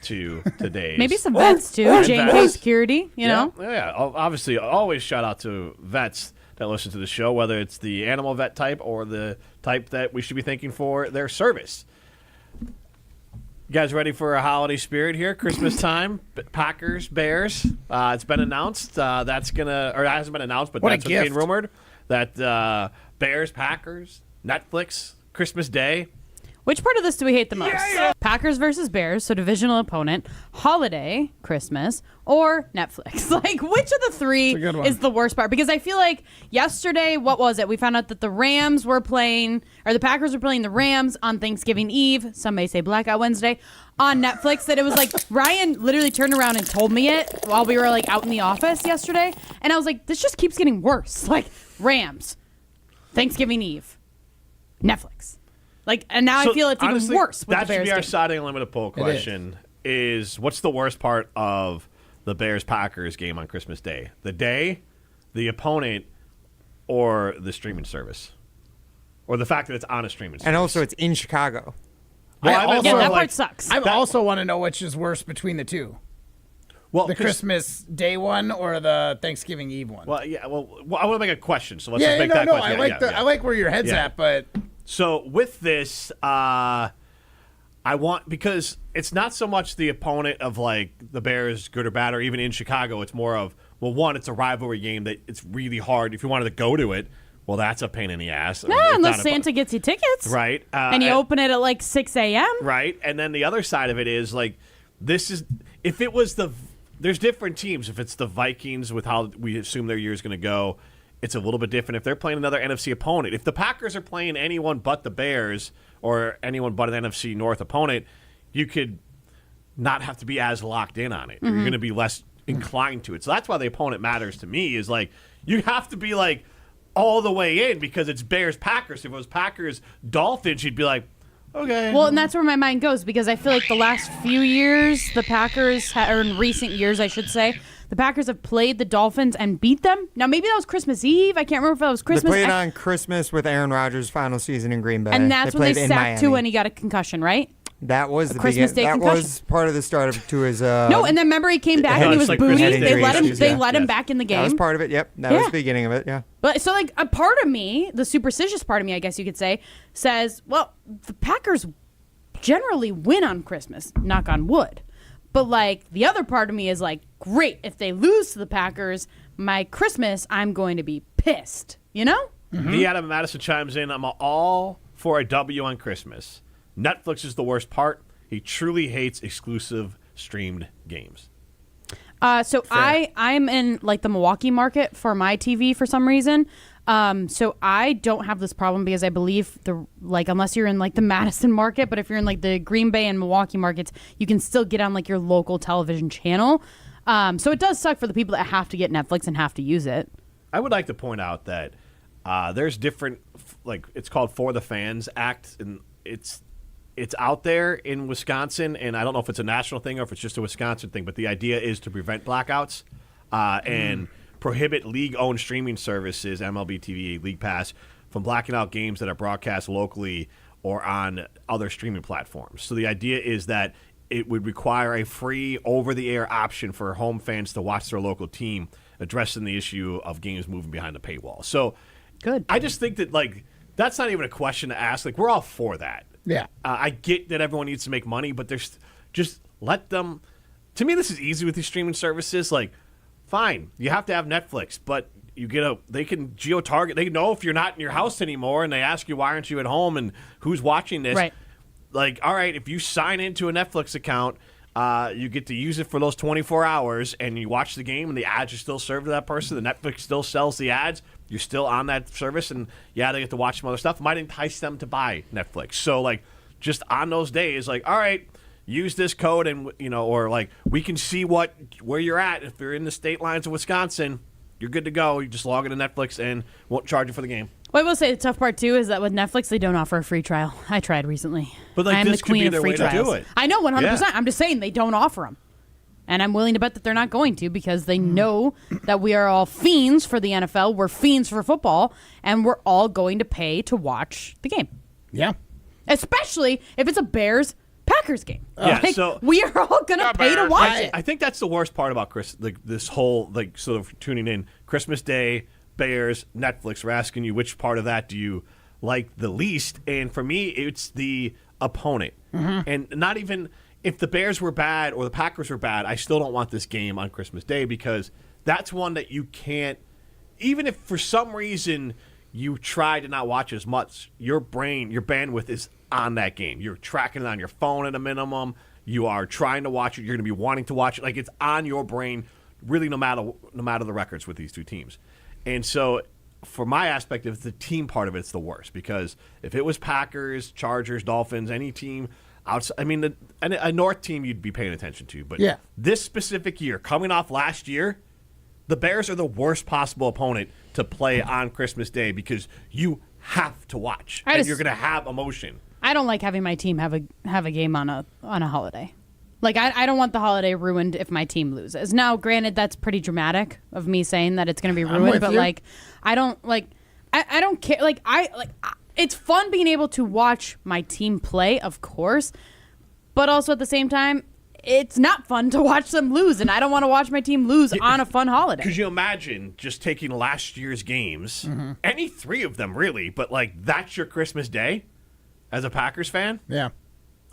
to today's. Maybe some vets, too. J&K Security, you know? Yeah, obviously, always shout out to vets that listen to the show, whether it's the animal vet type or the type that we should be thanking for their service. You guys ready for a holiday spirit here? Christmas time, Packers, Bears. It's been announced. That's gonna, or it hasn't been announced, but that's what's being rumored. That Bears, Packers, Netflix, Christmas Day. Which part of this do we hate the most? Yeah. Packers versus Bears, so divisional opponent, holiday, Christmas, or Netflix? Like, which of the three is the worst part? Because I feel like yesterday, what was it? We found out that the Packers were playing the Rams on Thanksgiving Eve. Some may say Blackout Wednesday on Netflix. That it was like Ryan literally turned around and told me it while we were like out in the office yesterday, and I was like, this just keeps getting worse. Like Rams, Thanksgiving Eve, Netflix. Like, and now I feel it's honestly, even worse with the Bears. That should be our game. Siding Unlimited poll question is what's the worst part of the Bears-Packers game on Christmas Day? The day, the opponent, or the streaming service? Or the fact that it's on a streaming service? And also it's in Chicago. Well, that part sucks. I also want to know which is worse between the two. Well, the Christmas Day one or the Thanksgiving Eve one? Well, yeah. Well, I want to make a question, so let's just make that question. I like where your head's at, but... So with this, I want, because it's not so much the opponent of like the Bears, good or bad, or even in Chicago. It's more of, well, one, it's a rivalry game that it's really hard. If you wanted to go to it, well, that's a pain in the ass. No, unless Santa gets you tickets. Right. And you open it at like 6 a.m. Right. And then the other side of it is like, there's different teams. If it's the Vikings with how we assume their year is going to go, it's a little bit different if they're playing another NFC opponent. If the Packers are playing anyone but the Bears or anyone but an NFC North opponent, you could not have to be as locked in on it. Mm-hmm. You're going to be less inclined to it. So that's why the opponent matters to me is like you have to be like all the way in because it's Bears-Packers. If it was Packers-Dolphins, you'd be like, okay. Well, and that's where my mind goes because I feel like the last few years, the Packers, or in recent years, I should say, the Packers have played the Dolphins and beat them. Now, maybe that was Christmas Eve. I can't remember if that was Christmas. They played on Christmas with Aaron Rodgers' final season in Green Bay. And that's when they sacked Tua and he got a concussion, right? That was the Christmas Day concussion. That was part of the start of Tua's. No, and then remember he came back and he was booty. They let him back in the game. That was part of it. Yep, that was the beginning of it. Yeah. But so like a part of me, the superstitious part of me, I guess you could say, says, well, the Packers generally win on Christmas. Knock on wood. But, like, the other part of me is like, great, if they lose to the Packers, my Christmas, I'm going to be pissed, you know? Mm-hmm. The Adam Madison chimes in, I'm all for a W on Christmas. Netflix is the worst part. He truly hates exclusive streamed games. So I'm in, like, the Milwaukee market for my TV for some reason. So I don't have this problem because I believe unless you're in like the Madison market, but if you're in like the Green Bay and Milwaukee markets, you can still get on like your local television channel. So it does suck for the people that have to get Netflix and have to use it. I would like to point out that there's different, like it's called For the Fans Act, and it's out there in Wisconsin, and I don't know if it's a national thing or if it's just a Wisconsin thing, but the idea is to prevent blackouts and prohibit league-owned streaming services, MLB TV, League Pass, from blacking out games that are broadcast locally or on other streaming platforms. So the idea is that it would require a free over-the-air option for home fans to watch their local team, addressing the issue of games moving behind the paywall. So good. I just think that, like, that's not even a question to ask. Like, we're all for that. Yeah. I get that everyone needs to make money, but there's just let them. To me, this is easy with these streaming services. Like, fine, you have to have Netflix, but they can geo-target. They know if you're not in your house anymore, and they ask you why aren't you at home and who's watching this. Right. Like, all right, if you sign into a Netflix account, you get to use it for those 24 hours, and you watch the game, and the ads are still served to that person. The Netflix still sells the ads. You're still on that service, and yeah, they get to watch some other stuff. It might entice them to buy Netflix. So, like, just on those days, like, all right, use this code, and or like we can see where you're at. If you're in the state lines of Wisconsin, you're good to go. You just log into Netflix and won't charge you for the game. Well, I will say the tough part too is that with Netflix they don't offer a free trial. I tried recently. But like, I am this the queen could be of free their way trials. to do it. I know 100%. Yeah. I'm just saying they don't offer them, and I'm willing to bet that they're not going to because they know that we are all fiends for the NFL. We're fiends for football, and we're all going to pay to watch the game. Yeah. Especially if it's a Bears Packers game. Yeah, Like, so we are all gonna pay to watch it. I think that's the worst part about this whole sort of tuning in. Christmas Day, Bears, Netflix. We're asking you which part of that do you like the least, and for me, it's the opponent, and not even if the Bears were bad or the Packers were bad. I still don't want this game on Christmas Day because that's one that you can't. Even if for some reason you try to not watch as much, your bandwidth is on that game. You're tracking it on your phone at a minimum. You are trying to watch it. You're going to be wanting to watch it. Like it's on your brain, really, no matter the records with these two teams. And so, for my aspect of the team part of it, it's the worst because if it was Packers, Chargers, Dolphins, any team outside, I mean, a North team you'd be paying attention to. But this specific year, coming off last year, the Bears are the worst possible opponent to play on Christmas Day because you have to watch and you're going to have emotion. I don't like having my team have a game on a holiday. Like I don't want the holiday ruined if my team loses. Now, granted, that's pretty dramatic of me saying that it's going to be ruined, but like I don't care. It's fun being able to watch my team play, of course, but also at the same time, it's not fun to watch them lose, and I don't want to watch my team lose on a fun holiday. Could you imagine just taking last year's games, any three of them really, but like that's your Christmas Day as a Packers fan? Yeah.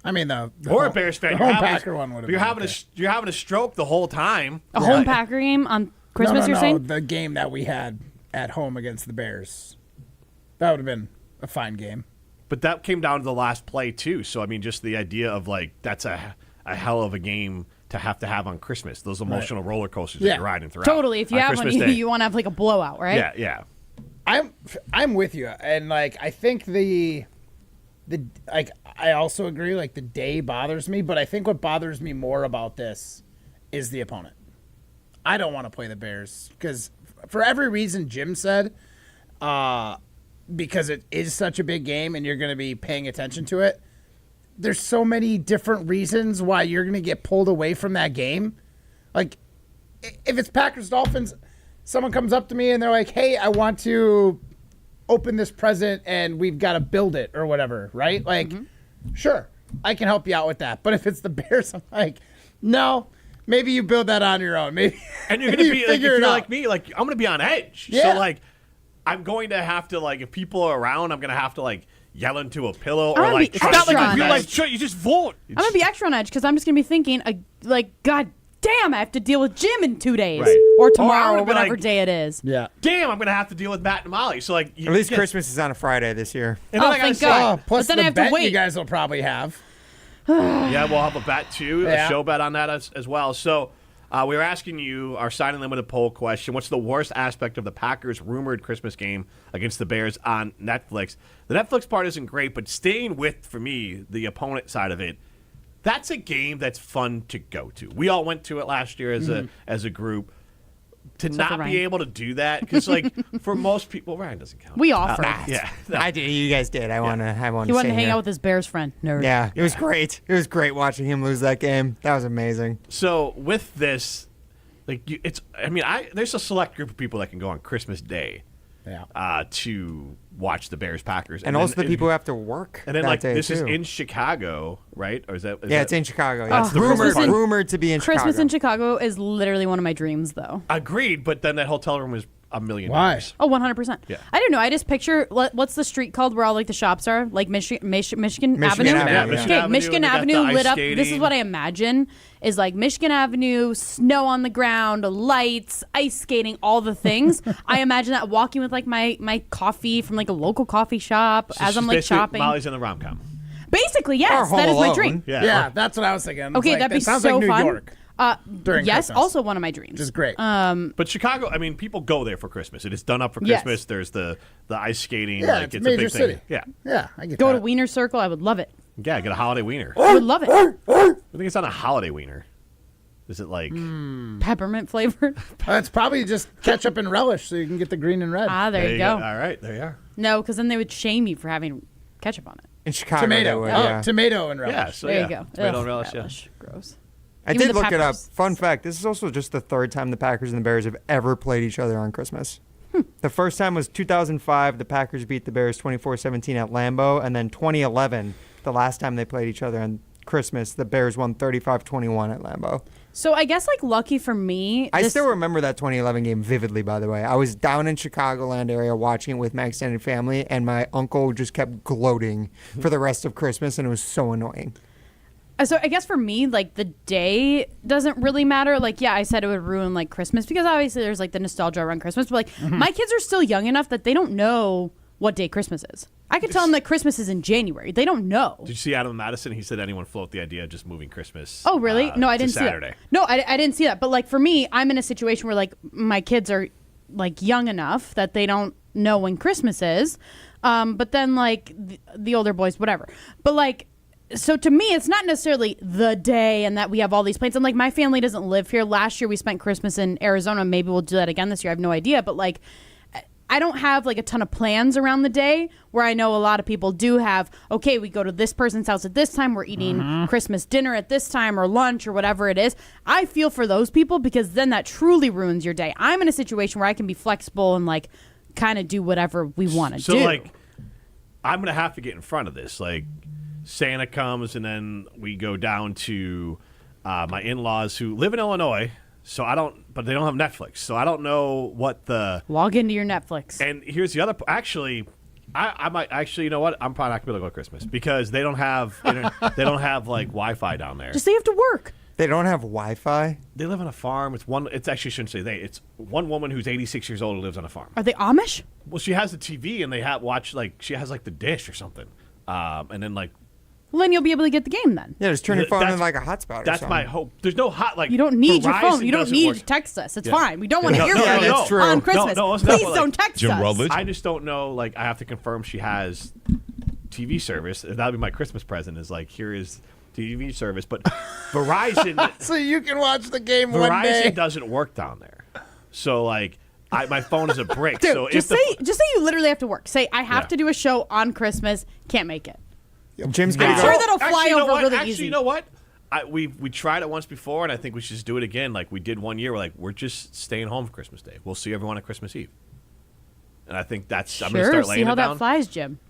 I mean, or a Bears fan. The home Packer one would have been you're having a stroke the whole time. A home Packer game on Christmas, you're saying? The game that we had at home against the Bears. That would have been a fine game. But that came down to the last play, too. So, I mean, just the idea of, like, that's a hell of a game to have on Christmas. Those emotional roller coasters that you're riding throughout. Totally. If you have one, you want to have, like, a blowout, right? Yeah. I'm with you. And, like, I think I also agree, like, the day bothers me. But I think what bothers me more about this is the opponent. I don't want to play the Bears because for every reason Jim said, because it is such a big game and you're going to be paying attention to it, there's so many different reasons why you're going to get pulled away from that game. Like, if it's Packers-Dolphins, someone comes up to me and they're like, hey, I want to open this present and we've got to build it or whatever, right? Like, sure, I can help you out with that. But if it's the Bears, I'm like, no, maybe you build that on your own. Maybe. And you're going to be, like, if you're like me, like, I'm going to be on edge. Yeah. So, like, I'm going to have to, like, if people are around, I'm going to have to, like, yell into a pillow or, like, try to like, feel like, you just vote. I'm going to be extra on edge because I'm just going to be thinking, like, God damn, I have to deal with Jim in 2 days. Right. Or tomorrow or whatever like, day it is. Yeah. Damn, I'm going to have to deal with Matt and Molly. So, like, at least Christmas is on a Friday this year. And then thank God. Plus but then the I have to bet wait. you guys will probably have. Yeah, we'll have a bet, too, Yeah. a show bet on that as well. So, we were asking you our sign and limited poll question. What's the worst aspect of the Packers' rumored Christmas game against the Bears on Netflix? The Netflix part isn't great, but staying with, for me, the opponent side of it, that's a game that's fun to go to. We all went to it last year as a group. To not be able to do that, because like for most people, Ryan doesn't count. We offered. Yeah, I did. You guys did. I want to. He wanted to hang out with his Bears friend. Nerd. Yeah, it was great. It was great watching him lose that game. That was amazing. So with this, like it's. I mean, there's a select group of people that can go on Christmas Day, to watch the Bears Packers, and also the people who have to work. And then that like day this too. is in Chicago, right? Or is that? It's in Chicago. That's the rumored to be in Chicago. Christmas in Chicago is literally one of my dreams, though. Agreed, but then that hotel room is $1 million. Why? Oh, 100%. Yeah. I don't know. I just picture what's the street called where all like the shops are, like Michigan Avenue. Avenue, yeah. Okay, Michigan They got Avenue the ice lit up. This is skating. what I imagine is like Michigan Avenue, snow on the ground, lights, ice skating, all the things. I imagine that walking with like my coffee from like a local coffee shop So as I'm she's like basically shopping. Molly's in the rom-com. Basically, yes, Or that is Home my dream. Alone. Yeah, that's what I was thinking. Okay, Like, that'd be that sounds so like New fun. York during yes, Christmas. also one of my dreams. Which is great. But Chicago, I mean, people go there for Christmas. It is done up for Yes. Christmas. There's the ice skating. Yeah, like, it's it's a a major big city. thing. Yeah. Yeah, I get Go that. to Wiener Circle. I would love it. Yeah, get a holiday wiener. I would love it. I think it's not a holiday wiener. Is it like Peppermint flavored. It's probably just ketchup and relish so you can get the green and red. There you go. All right, there you are. No, because then they would shame you for having ketchup on it. In Chicago. Tomato. they would, Oh, yeah. tomato and relish. Yeah, so There yeah. you go. Tomato Ugh, and relish, Gross. I Even did the look it up. peppers. Fun fact: this is also just the third time the Packers and the Bears have ever played each other on Christmas. The first time was 2005. The Packers beat the Bears 24-17 at Lambeau, and then 2011, the last time they played each other on Christmas, the Bears won 35-21 at Lambeau. So I guess like lucky for me, I still remember that 2011 game vividly, by the way. I was down in Chicagoland area watching it with my extended family, and my uncle just kept gloating for the rest of Christmas, and it was so annoying. So I guess for me, like the day doesn't really matter. Like, yeah, I said it would ruin like Christmas because obviously there's like the nostalgia around Christmas. But like my kids are still young enough that they don't know what day Christmas is. I could tell them that Christmas is in January. They don't know. Did you see Adam Madison? He said anyone float the idea of just moving Christmas. Oh, really? No, I didn't see Saturday. that. No, I didn't see that. But like for me, I'm in a situation where like my kids are like young enough that they don't know when Christmas is. But then like the older boys, whatever. But like, so to me, it's not necessarily the day and that we have all these plans. And like my family doesn't live here. Last year we spent Christmas in Arizona. Maybe we'll do that again this year. I have no idea. But like, I don't have like a ton of plans around the day where I know a lot of people do have, okay, we go to this person's house at this time. We're eating Christmas dinner at this time or lunch or whatever it is. I feel for those people because then that truly ruins your day. I'm in a situation where I can be flexible and like kind of do whatever we want to do. So like, I'm going to have to get in front of this. Like, Santa comes and then we go down to my in-laws who live in Illinois. So but they don't have Netflix. So I don't know what log into your Netflix. And here's the other, actually, I might actually, you know what? I'm probably not going to go to Christmas because they don't have, they don't have like Wi-Fi down there. Just they have to work. They don't have Wi-Fi? They live on a farm. It's actually, shouldn't say they, it's one woman who's 86 years old who lives on a farm. Are they Amish? Well, she has a TV and they she has like the dish or something. And then like, well, then you'll be able to get the game then. Yeah, just turn your phone in like a hotspot or something. That's my hope. There's no hot, like, you don't need your Verizon phone. You don't need to text us. It's fine. We don't want to hear from you on Christmas. Please don't text Jim us. Rutledge. I just don't know. Like, I have to confirm she has TV service. That'll be my Christmas present. Is like, here is TV service, but Verizon. So you can watch the game one day. Verizon doesn't work down there. So like, my phone is a brick. Dude, so just say you literally have to work. Say I have to do a show on Christmas. Can't make it. Jim's I'm gonna sure go. that'll fly over really Actually, easy. you know what? We tried it once before, and I think we should just do it again. Like we did one year. We're just staying home for Christmas Day. We'll see everyone on Christmas Eve. And I think I'm going to start laying see how it down. that flies, Jim.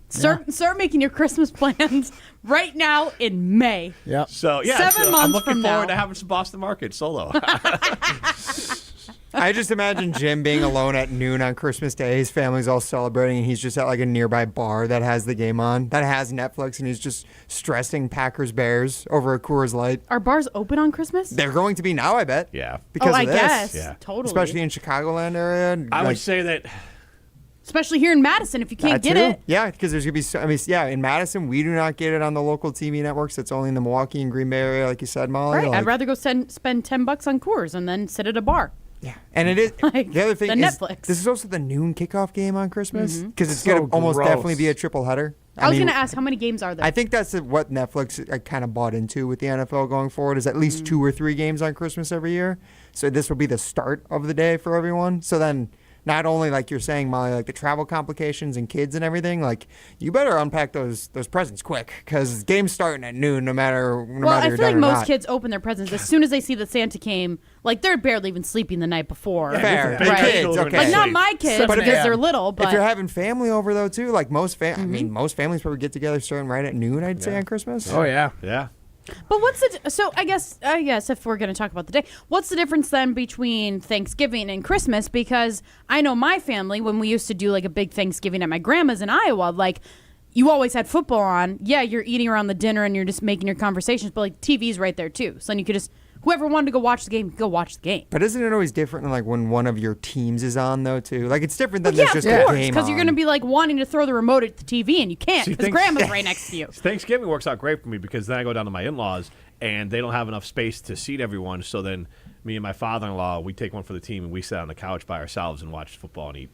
Start making your Christmas plans right now in May. Yep. So yeah, 7 I'm months looking from forward now. to having some Boston Market solo. I just imagine Jim being alone at noon on Christmas Day. His family's all celebrating, and he's just at like a nearby bar that has the game on, that has Netflix, and he's just stressing Packers Bears over a Coors Light. Are bars open on Christmas? They're going to be now, I bet. Yeah. Because I of this. guess. Yeah. Totally. Especially in Chicagoland area. I would say that. Especially here in Madison, if you can't get it. Yeah, because there's going to be, in Madison, we do not get it on the local TV networks. It's only in the Milwaukee and Green Bay area, like you said, Molly. Right. Like, I'd rather go spend $10 on Coors and then sit at a bar. yeah. And it is, Like, the other thing the is, Netflix. this is also the noon kickoff game on Christmas, because it's So going to almost gross. definitely be a triple header. I was mean, going to ask, how many games are there? I think that's what Netflix kind of bought into with the NFL going forward, is at least 2 or 3 games on Christmas every year. So this will be the start of the day for everyone. So then not only, like you're saying, Molly, like the travel complications and kids and everything, like you better unpack those presents quick, because game's starting at noon no matter well, I you're feel like done or most not. kids open their presents as soon as they see that Santa came. Like, they're barely even sleeping the night before. Fair. Big Right. Kids, children okay. Like, not asleep. my kids But if- because they're little, If but you're having family over though too, like most most families probably get together starting right at noon, I'd say, on Christmas. Oh yeah. Yeah. But what's the so I guess if we're going to talk about the day, what's the difference then between Thanksgiving and Christmas? Because I know my family, when we used to do like a big Thanksgiving at my grandma's in Iowa, like you always had football on. Yeah, you're eating around the dinner and you're just making your conversations, but like TV's right there too. So then you could just, whoever wanted to go watch the game, go watch the game. But isn't it always different than like when one of your teams is on though too? Like it's different than Yeah, there's just of a course, game because you're going to on. be like wanting to throw the remote at the TV and you can't See, because grandma's right next to you. Thanksgiving works out great for me because then I go down to my in-laws and they don't have enough space to seat everyone. So then me and my father-in-law, we take one for the team and we sit on the couch by ourselves and watch football and eat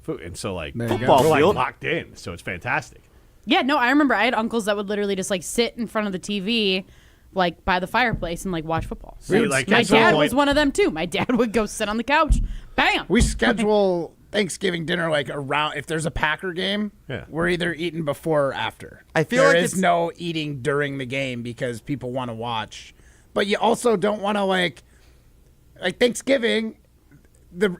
food. And so like There you football, go. we're like locked in. So it's fantastic. Yeah, no, I remember I had uncles that would literally just like sit in front of the TV, like by the fireplace and like watch football. See, like, My at some dad point- was one of them too. My dad would go sit on the couch, bam. We schedule Thanksgiving dinner like around, if there's a Packer game, Yeah. we're either eating before or after. I feel there like is it's- no eating during the game because people want to watch. But you also don't want to like Thanksgiving,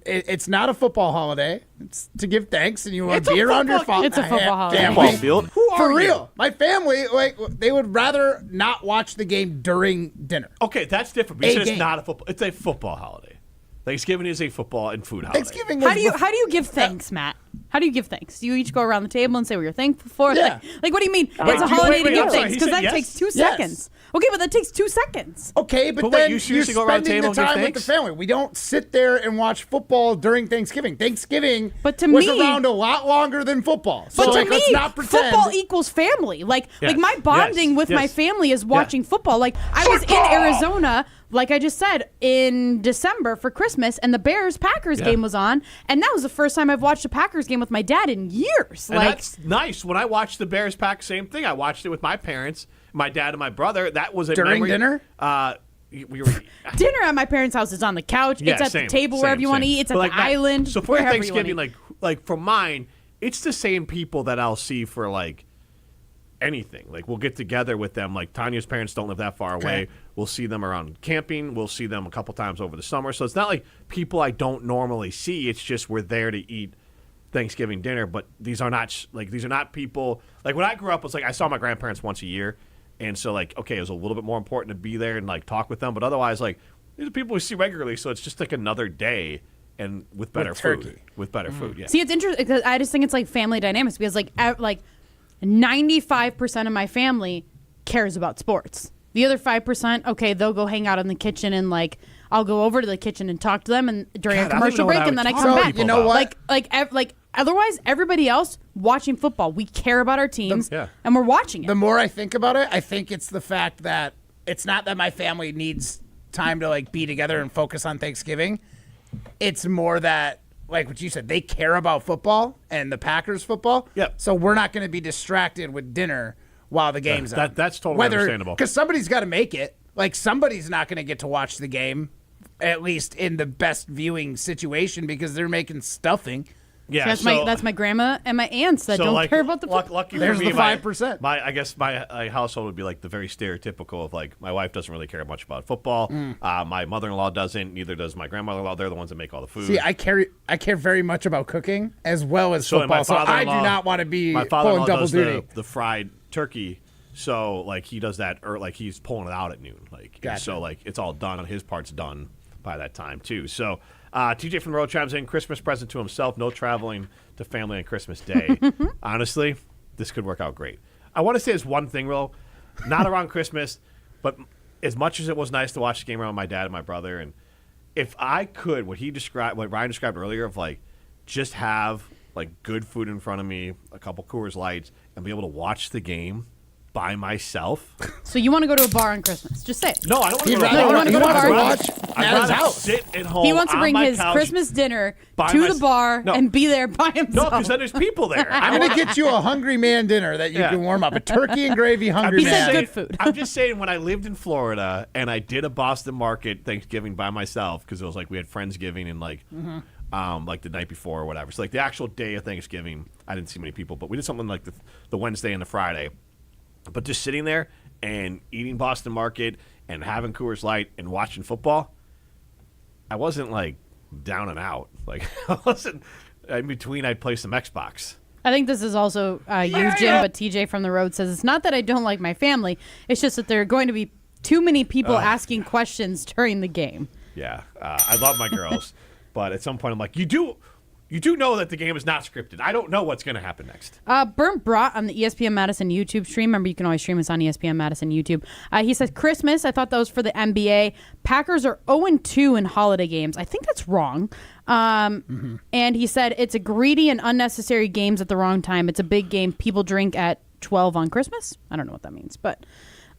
it's not a football holiday. It's to give thanks, and you want to be around your family. It's a football holiday. Football field. For real. My family, like, they would rather not watch the game during dinner. Okay, that's different. Because it's not a football. It's a football holiday. Thanksgiving is a football and food holiday. Thanksgiving. How do you give thanks, Matt? How do you give thanks? Do you each go around the table and say what you're thankful for? Yeah. Like what do you mean? It's a holiday to give thanks because that takes 2 Yes. seconds. Okay, but that takes 2 seconds. Okay, but wait, then you you're seriously go around the spending table the and give time with the thanks? family. We don't sit there and watch football during Thanksgiving. Thanksgiving But to was me- around a lot longer than football. So But to like, let's me, not pretend. football equals family. Like Yes. my bonding Yes. with my Yes. family is watching football. Like I was in Arizona, like I just said, in December for Christmas, and the Bears-Packers game was on, and that was the first time I've watched a Packers game with my dad in years. And Like that's nice. When I watched the Bears pack, same thing. I watched it with my parents, my dad and my brother. That was a During memory. dinner? We were dinner at my parents' house is on the couch. Yeah, it's at same, the table same, wherever you want to same. eat. It's But at like the that- island. So for wherever Thanksgiving, you wanna eat. like for mine, it's the same people that I'll see for like anything. Like we'll get together with them. Like Tanya's parents don't live that far away. We'll see them around camping. We'll see them a couple times over the summer. So it's not like people I don't normally see. It's just we're there to eat Thanksgiving dinner. But these are not people like when I grew up. It was like I saw my grandparents once a year, and so like okay, it was a little bit more important to be there and like talk with them. But otherwise, like these are people we see regularly. So it's just like another day. And with better food. turkey. With better food, yeah. See, it's interesting because I just think it's like family dynamics because like 95% of my family cares about sports. The other 5%, okay, they'll go hang out in the kitchen and like I'll go over to the kitchen and talk to them and during God, a I don't commercial even know what break I and would then I talk come to back. people You know about. what? Like otherwise everybody else watching football, we care about our teams Yeah. and we're watching it. The more I think about it, I think it's the fact that it's not that my family needs time to like be together and focus on Thanksgiving. It's more that, like what you said, they care about football and the Packers football. Yep. So we're not going to be distracted with dinner while the game's on. That's totally understandable. Because somebody's got to make it. Like somebody's not going to get to watch the game, at least in the best viewing situation, because they're making stuffing. Yeah, that's my grandma and my aunts that don't care about the football. Lucky There's for me, the 5%. I guess my household would be like the very stereotypical of like my wife doesn't really care much about football. My mother-in-law doesn't. Neither does my grandmother-in-law. They're the ones that make all the food. See, I care very much about cooking as well as So football. So I do father-in-law- not want to be my pulling father-in-law double does duty. the fried turkey. So like he does that, or like he's pulling it out at noon. Like and Gotcha. so like it's all done on his part's done by that time too. So TJ from the Road chimes in. Christmas present to himself. No traveling to family on Christmas Day. Honestly, this could work out great. I want to say this one thing, though. Not around Christmas, but as much as it was nice to watch the game around my dad and my brother, and if I could, what Ryan described earlier, of like just have like good food in front of me, a couple Coors Lights, and be able to watch the game by myself. So you want to go to a bar on Christmas? Just say it. No, I don't want to He'd go to rather- a bar. wanna go to a wants bar? watch I'd at his rather house. sit at home. He wants to on bring my his couch Christmas dinner by to my- the bar No. and be there by himself. No, because then there's people there. I'm going to get you a hungry man dinner that you Yeah. can warm up. A turkey and gravy hungry He said man. good food. I'm just saying, when I lived in Florida and I did a Boston market Thanksgiving by myself, because it was like we had Friendsgiving and like the night before or whatever. So like the actual day of Thanksgiving, I didn't see many people, but we did something like the Wednesday and the Friday. But just sitting there and eating Boston market and having Coors Light and watching football, I wasn't like down and out. Like I wasn't in between. I'd play some Xbox. I think this is also you, Jim, but TJ from the Road says it's not that I don't like my family. It's just that there are going to be too many people asking questions during the game. Yeah, I love my girls, but at some point I'm like, you do know that the game is not scripted. I don't know what's going to happen next. Burnt Brought on the ESPN Madison YouTube stream. Remember, you can always stream us on ESPN Madison YouTube. He says, Christmas, I thought that was for the NBA. Packers are 0-2 in holiday games. I think that's wrong. And he said, it's a greedy and unnecessary games at the wrong time. It's a big game. People drink at 12 on Christmas. I don't know what that means, but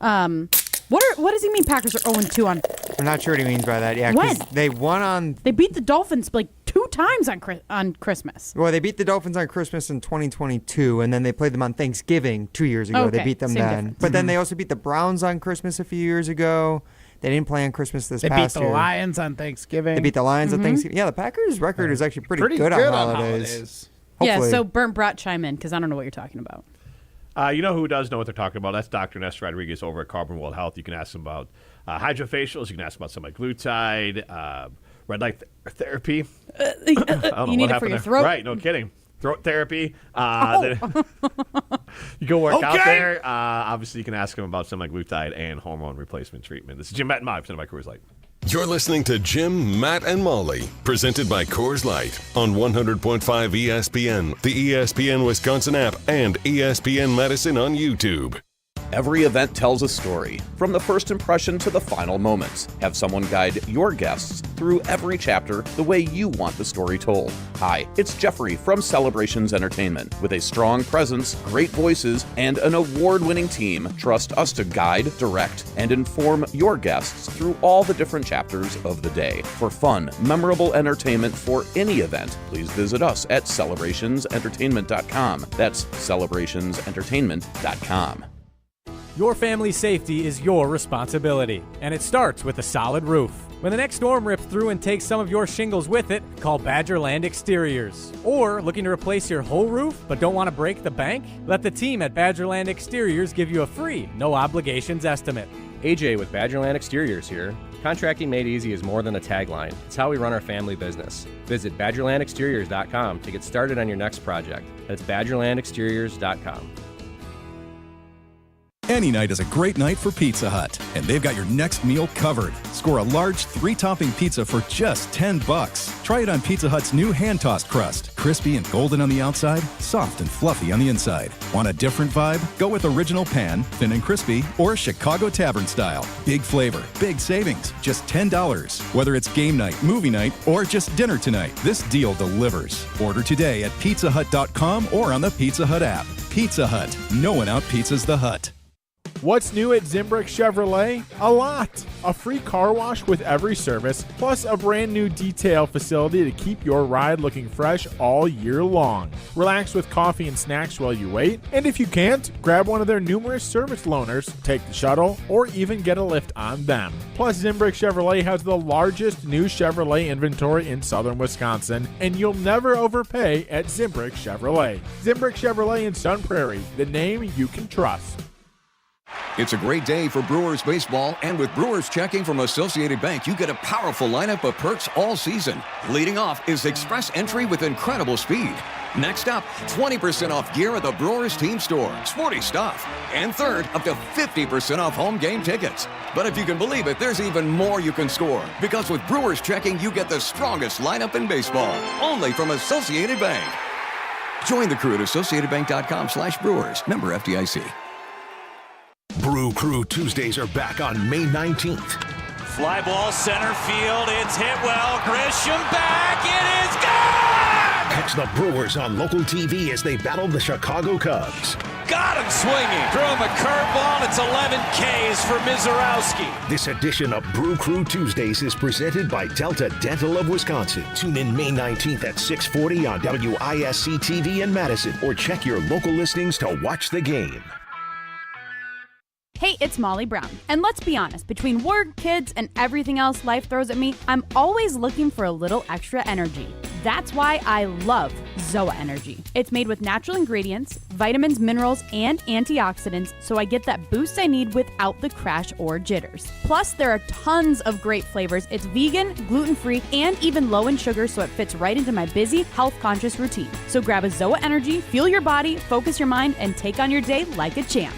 what does he mean Packers are 0-2 on? I'm not sure what he means by that. Yeah, 'cause When? they won on. They beat the Dolphins like 2 times on Christmas. Well, they beat the Dolphins on Christmas in 2022, and then they played them on Thanksgiving 2 years ago. Okay, They beat them same then. difference. But then they also beat the Browns on Christmas a few years ago. They didn't play on Christmas this They beat past the year. Lions on Thanksgiving. They beat the Lions on Thanksgiving. Yeah, the Packers' record is actually pretty good on holidays. Yeah, Hopefully. so Burnt Brought chime in because I don't know what you're talking about. You know who does know what they're talking about? That's Dr. Ness Rodriguez over at Carbon World Health. You can ask him about hydrofacials. You can ask him about semaglutide, red light therapy. You need it for your throat. Right, no kidding. Throat therapy. Then you go work out there. Obviously, you can ask him about semaglutide and hormone replacement treatment. This is Jim, Matt, and Molly, presented by Coors Light. You're listening to Jim, Matt, and Molly, presented by Coors Light on 100.5 ESPN, the ESPN Wisconsin app, and ESPN Madison on YouTube. Every event tells a story, from the first impression to the final moments. Have someone guide your guests through every chapter the way you want the story told. Hi, it's Jeffrey from Celebrations Entertainment. With a strong presence, great voices, and an award-winning team, trust us to guide, direct, and inform your guests through all the different chapters of the day. For fun, memorable entertainment for any event, please visit us at celebrationsentertainment.com. That's celebrationsentertainment.com. Your family's safety is your responsibility, and it starts with a solid roof. When the next storm rips through and takes some of your shingles with it, call Badgerland Exteriors. Or looking to replace your whole roof but don't want to break the bank? Let the team at Badgerland Exteriors give you a free, no obligations estimate. AJ with Badgerland Exteriors here. Contracting made easy is more than a tagline. It's how we run our family business. Visit BadgerlandExteriors.com to get started on your next project. That's BadgerlandExteriors.com. Any night is a great night for Pizza Hut, and they've got your next meal covered. Score a large 3-topping pizza for just $10. Try it on Pizza Hut's new hand-tossed crust. Crispy and golden on the outside, soft and fluffy on the inside. Want a different vibe? Go with original pan, thin and crispy, or Chicago Tavern style. Big flavor, big savings, just $10. Whether it's game night, movie night, or just dinner tonight, this deal delivers. Order today at pizzahut.com or on the Pizza Hut app. Pizza Hut. No one out-pizzas the Hut. What's new at Zimbrick Chevrolet? A lot. A free car wash with every service, plus a brand new detail facility to keep your ride looking fresh all year long. Relax with coffee and snacks while you wait, and if you can't, grab one of their numerous service loaners, take the shuttle, or even get a lift on them. Plus, Zimbrick Chevrolet has the largest new Chevrolet inventory in southern Wisconsin, and you'll never overpay at Zimbrick Chevrolet. Zimbrick Chevrolet in Sun Prairie, the name you can trust. It's a great day for Brewers baseball, and with Brewers checking from Associated Bank, you get a powerful lineup of perks all season. Leading off is Express Entry with incredible speed. Next up, 20% off gear at the Brewers team store. Sporty stuff. And third, up to 50% off home game tickets. But if you can believe it, there's even more you can score. Because with Brewers checking, you get the strongest lineup in baseball. Only from Associated Bank. Join the crew at AssociatedBank.com/Brewers. Member FDIC. Brew Crew Tuesdays are back on May 19th. Fly ball center field. It's hit well. Grisham back. It is gone! Catch the Brewers on local TV as they battle the Chicago Cubs. Got him swinging. Threw him a curveball. It's 11 Ks for Mizorowski. This edition of Brew Crew Tuesdays is presented by Delta Dental of Wisconsin. Tune in May 19th at 6:40 on WISC TV in Madison, or check your local listings to watch the game. Hey, it's Molly Brown. And let's be honest, between work, kids, and everything else life throws at me, I'm always looking for a little extra energy. That's why I love ZOA Energy. It's made with natural ingredients, vitamins, minerals, and antioxidants, so I get that boost I need without the crash or jitters. Plus, there are tons of great flavors. It's vegan, gluten-free, and even low in sugar, so it fits right into my busy, health-conscious routine. So grab a ZOA Energy, fuel your body, focus your mind, and take on your day like a champ.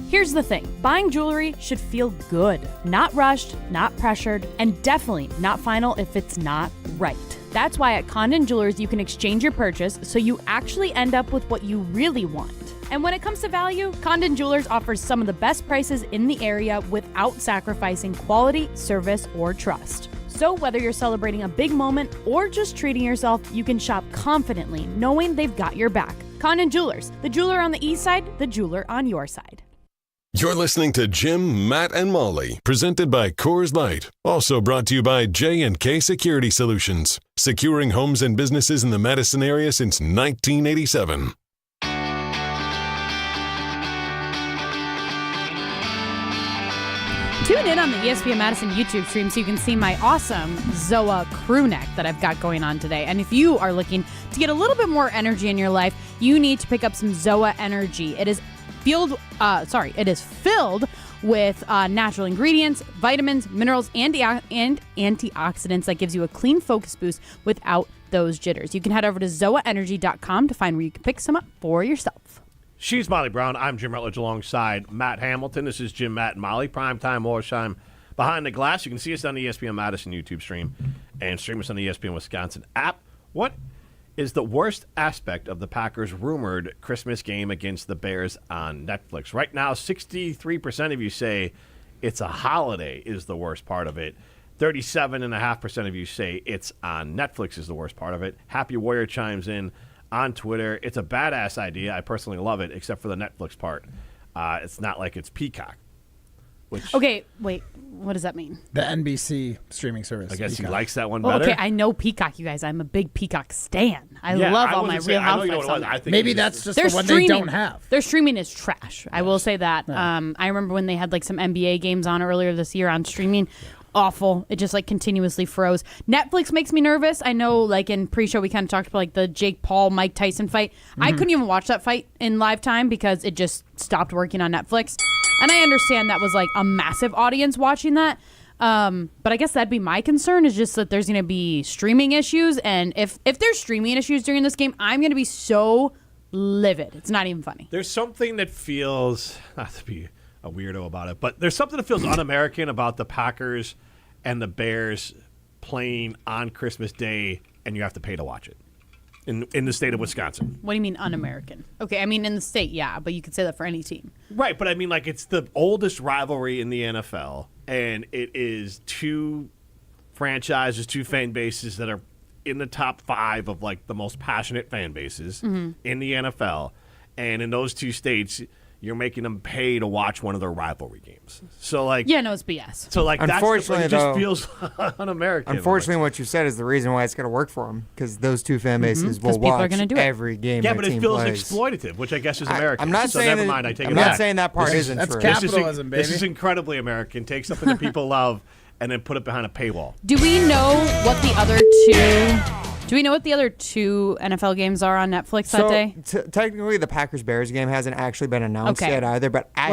Here's the thing, buying jewelry should feel good, not rushed, not pressured, and definitely not final if it's not right. That's why at Condon Jewelers you can exchange your purchase so you actually end up with what you really want. And when it comes to value, Condon Jewelers offers some of the best prices in the area without sacrificing quality, service, or trust. So whether you're celebrating a big moment or just treating yourself, you can shop confidently knowing they've got your back. Condon Jewelers, the jeweler on the east side, the jeweler on your side. You're listening to Jim, Matt, and Molly, presented by Coors Light. Also brought to you by J&K Security Solutions, securing homes and businesses in the Madison area since 1987. Tune in on the ESPN Madison YouTube stream so you can see my awesome ZOA crew neck that I've got going on today. And if you are looking to get a little bit more energy in your life, you need to pick up some ZOA Energy. It is filled with natural ingredients, vitamins, minerals, and antioxidants that gives you a clean focus boost without those jitters. You can head over to zoaenergy.com to find where you can pick some up for yourself. She's Molly Brown. I'm Jim Rutledge alongside Matt Hamilton. This is Jim, Matt, and Molly. Primetime, Morshheim, Behind the Glass. You can see us on the ESPN Madison YouTube stream and stream us on the ESPN Wisconsin app. What is the worst aspect of the Packers' rumored Christmas game against the Bears on Netflix? Right now, 63% of you say it's a holiday is the worst part of it. 37.5% of you say it's on Netflix is the worst part of it. Happy Warrior chimes in on Twitter. It's a badass idea. I personally love it, except for the Netflix part. It's not like it's Peacock. Okay, wait. What does that mean? The NBC streaming service. I guess Peacock. he likes that one better. Okay, I know Peacock, you guys. I'm a big Peacock stan. I love all my Real Housewives on there. Maybe that's just the one they don't have. Their streaming is trash. I will say that. Yeah. I remember when they had like some NBA games on earlier this year on streaming. Awful. It just like continuously froze. Netflix makes me nervous. I know like in pre-show we kind of talked about like the Jake Paul, Mike Tyson fight. I couldn't even watch that fight in live time because it just stopped working on Netflix. And I understand that was like a massive audience watching that. But I guess that'd be my concern is just that there's going to be streaming issues. And if there's streaming issues during this game, I'm going to be so livid. It's not even funny. There's something that feels, not to be a weirdo about it, but there's something that feels un-American about the Packers and the Bears playing on Christmas Day, and you have to pay to watch it in the state of Wisconsin. What do you mean un-American? Okay, I mean in the state, yeah, but you could say that for any team. Right, but I mean like it's the oldest rivalry in the NFL, and it is two franchises, two fan bases that are in the top 5 of like the most passionate fan bases in the NFL, and in those two states, you're making them pay to watch one of their rivalry games. So like, yeah, no, it's BS. So like, unfortunately, it just feels un-American. Unfortunately, what you said is the reason why it's going to work for them because those two fan bases will watch every game. Yeah, but it feels exploitative, which I guess is American. I'm not so saying never mind. I take I'm it not back. saying that part isn't that's true. Capitalism, baby. This is incredibly American. Take something that people love and then put it behind a paywall. Do we know what the other two NFL games are on Netflix that day? Technically, the Packers-Bears game hasn't actually been announced yet either, but I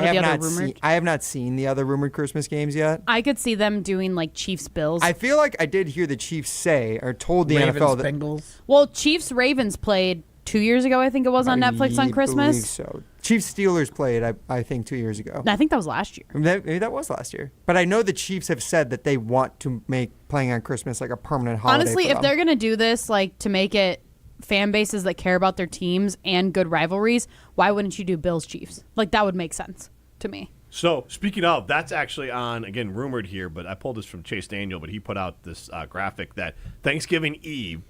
have not seen the other rumored Christmas games yet. I could see them doing like Chiefs-Bills. I feel like I did hear the Chiefs say or told the NFL that Bengals. Well, Chiefs-Ravens played 2 years ago, I think it was, on Netflix on Christmas. I believe so. Chiefs-Steelers played, I think, 2 years ago. I think that was last year. Maybe that was last year. But I know the Chiefs have said that they want to make playing on Christmas like a permanent holiday. Honestly, if they're going to do this, like to make it fan bases that care about their teams and good rivalries, why wouldn't you do Bills-Chiefs? Like that would make sense to me. So speaking of, that's actually on, again, rumored here, but I pulled this from Chase Daniel, but he put out this graphic that Thanksgiving Eve,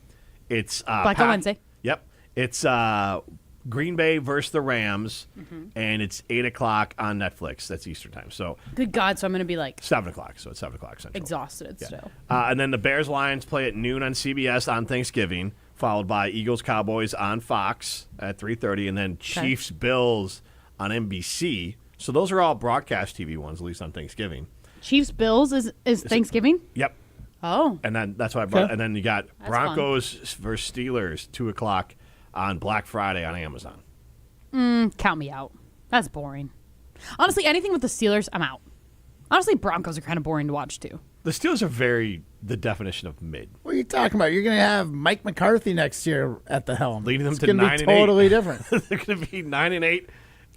it's Black on Wednesday. Yep. It's Green Bay versus the Rams, and it's 8 o'clock on Netflix. That's Eastern time. So good God, so I'm going to be like 7 o'clock. So it's 7 o'clock Central. Exhausted still. And then the Bears-Lions play at noon on CBS on Thanksgiving, followed by Eagles-Cowboys on Fox at 3:30, and then Chiefs-Bills on NBC. So those are all broadcast TV ones, at least on Thanksgiving. Chiefs-Bills is Thanksgiving? Yep. Oh. And then that's why I brought. And then you got Broncos versus Steelers 2 o'clock on Black Friday on Amazon. Count me out. That's boring. Honestly, anything with the Steelers, I'm out. Honestly, Broncos are kind of boring to watch too. The Steelers are the definition of mid. What are you talking about? You're going to have Mike McCarthy next year at the helm. Leading them it's to 9-8. It's going to be totally different. They're going to be 9-8.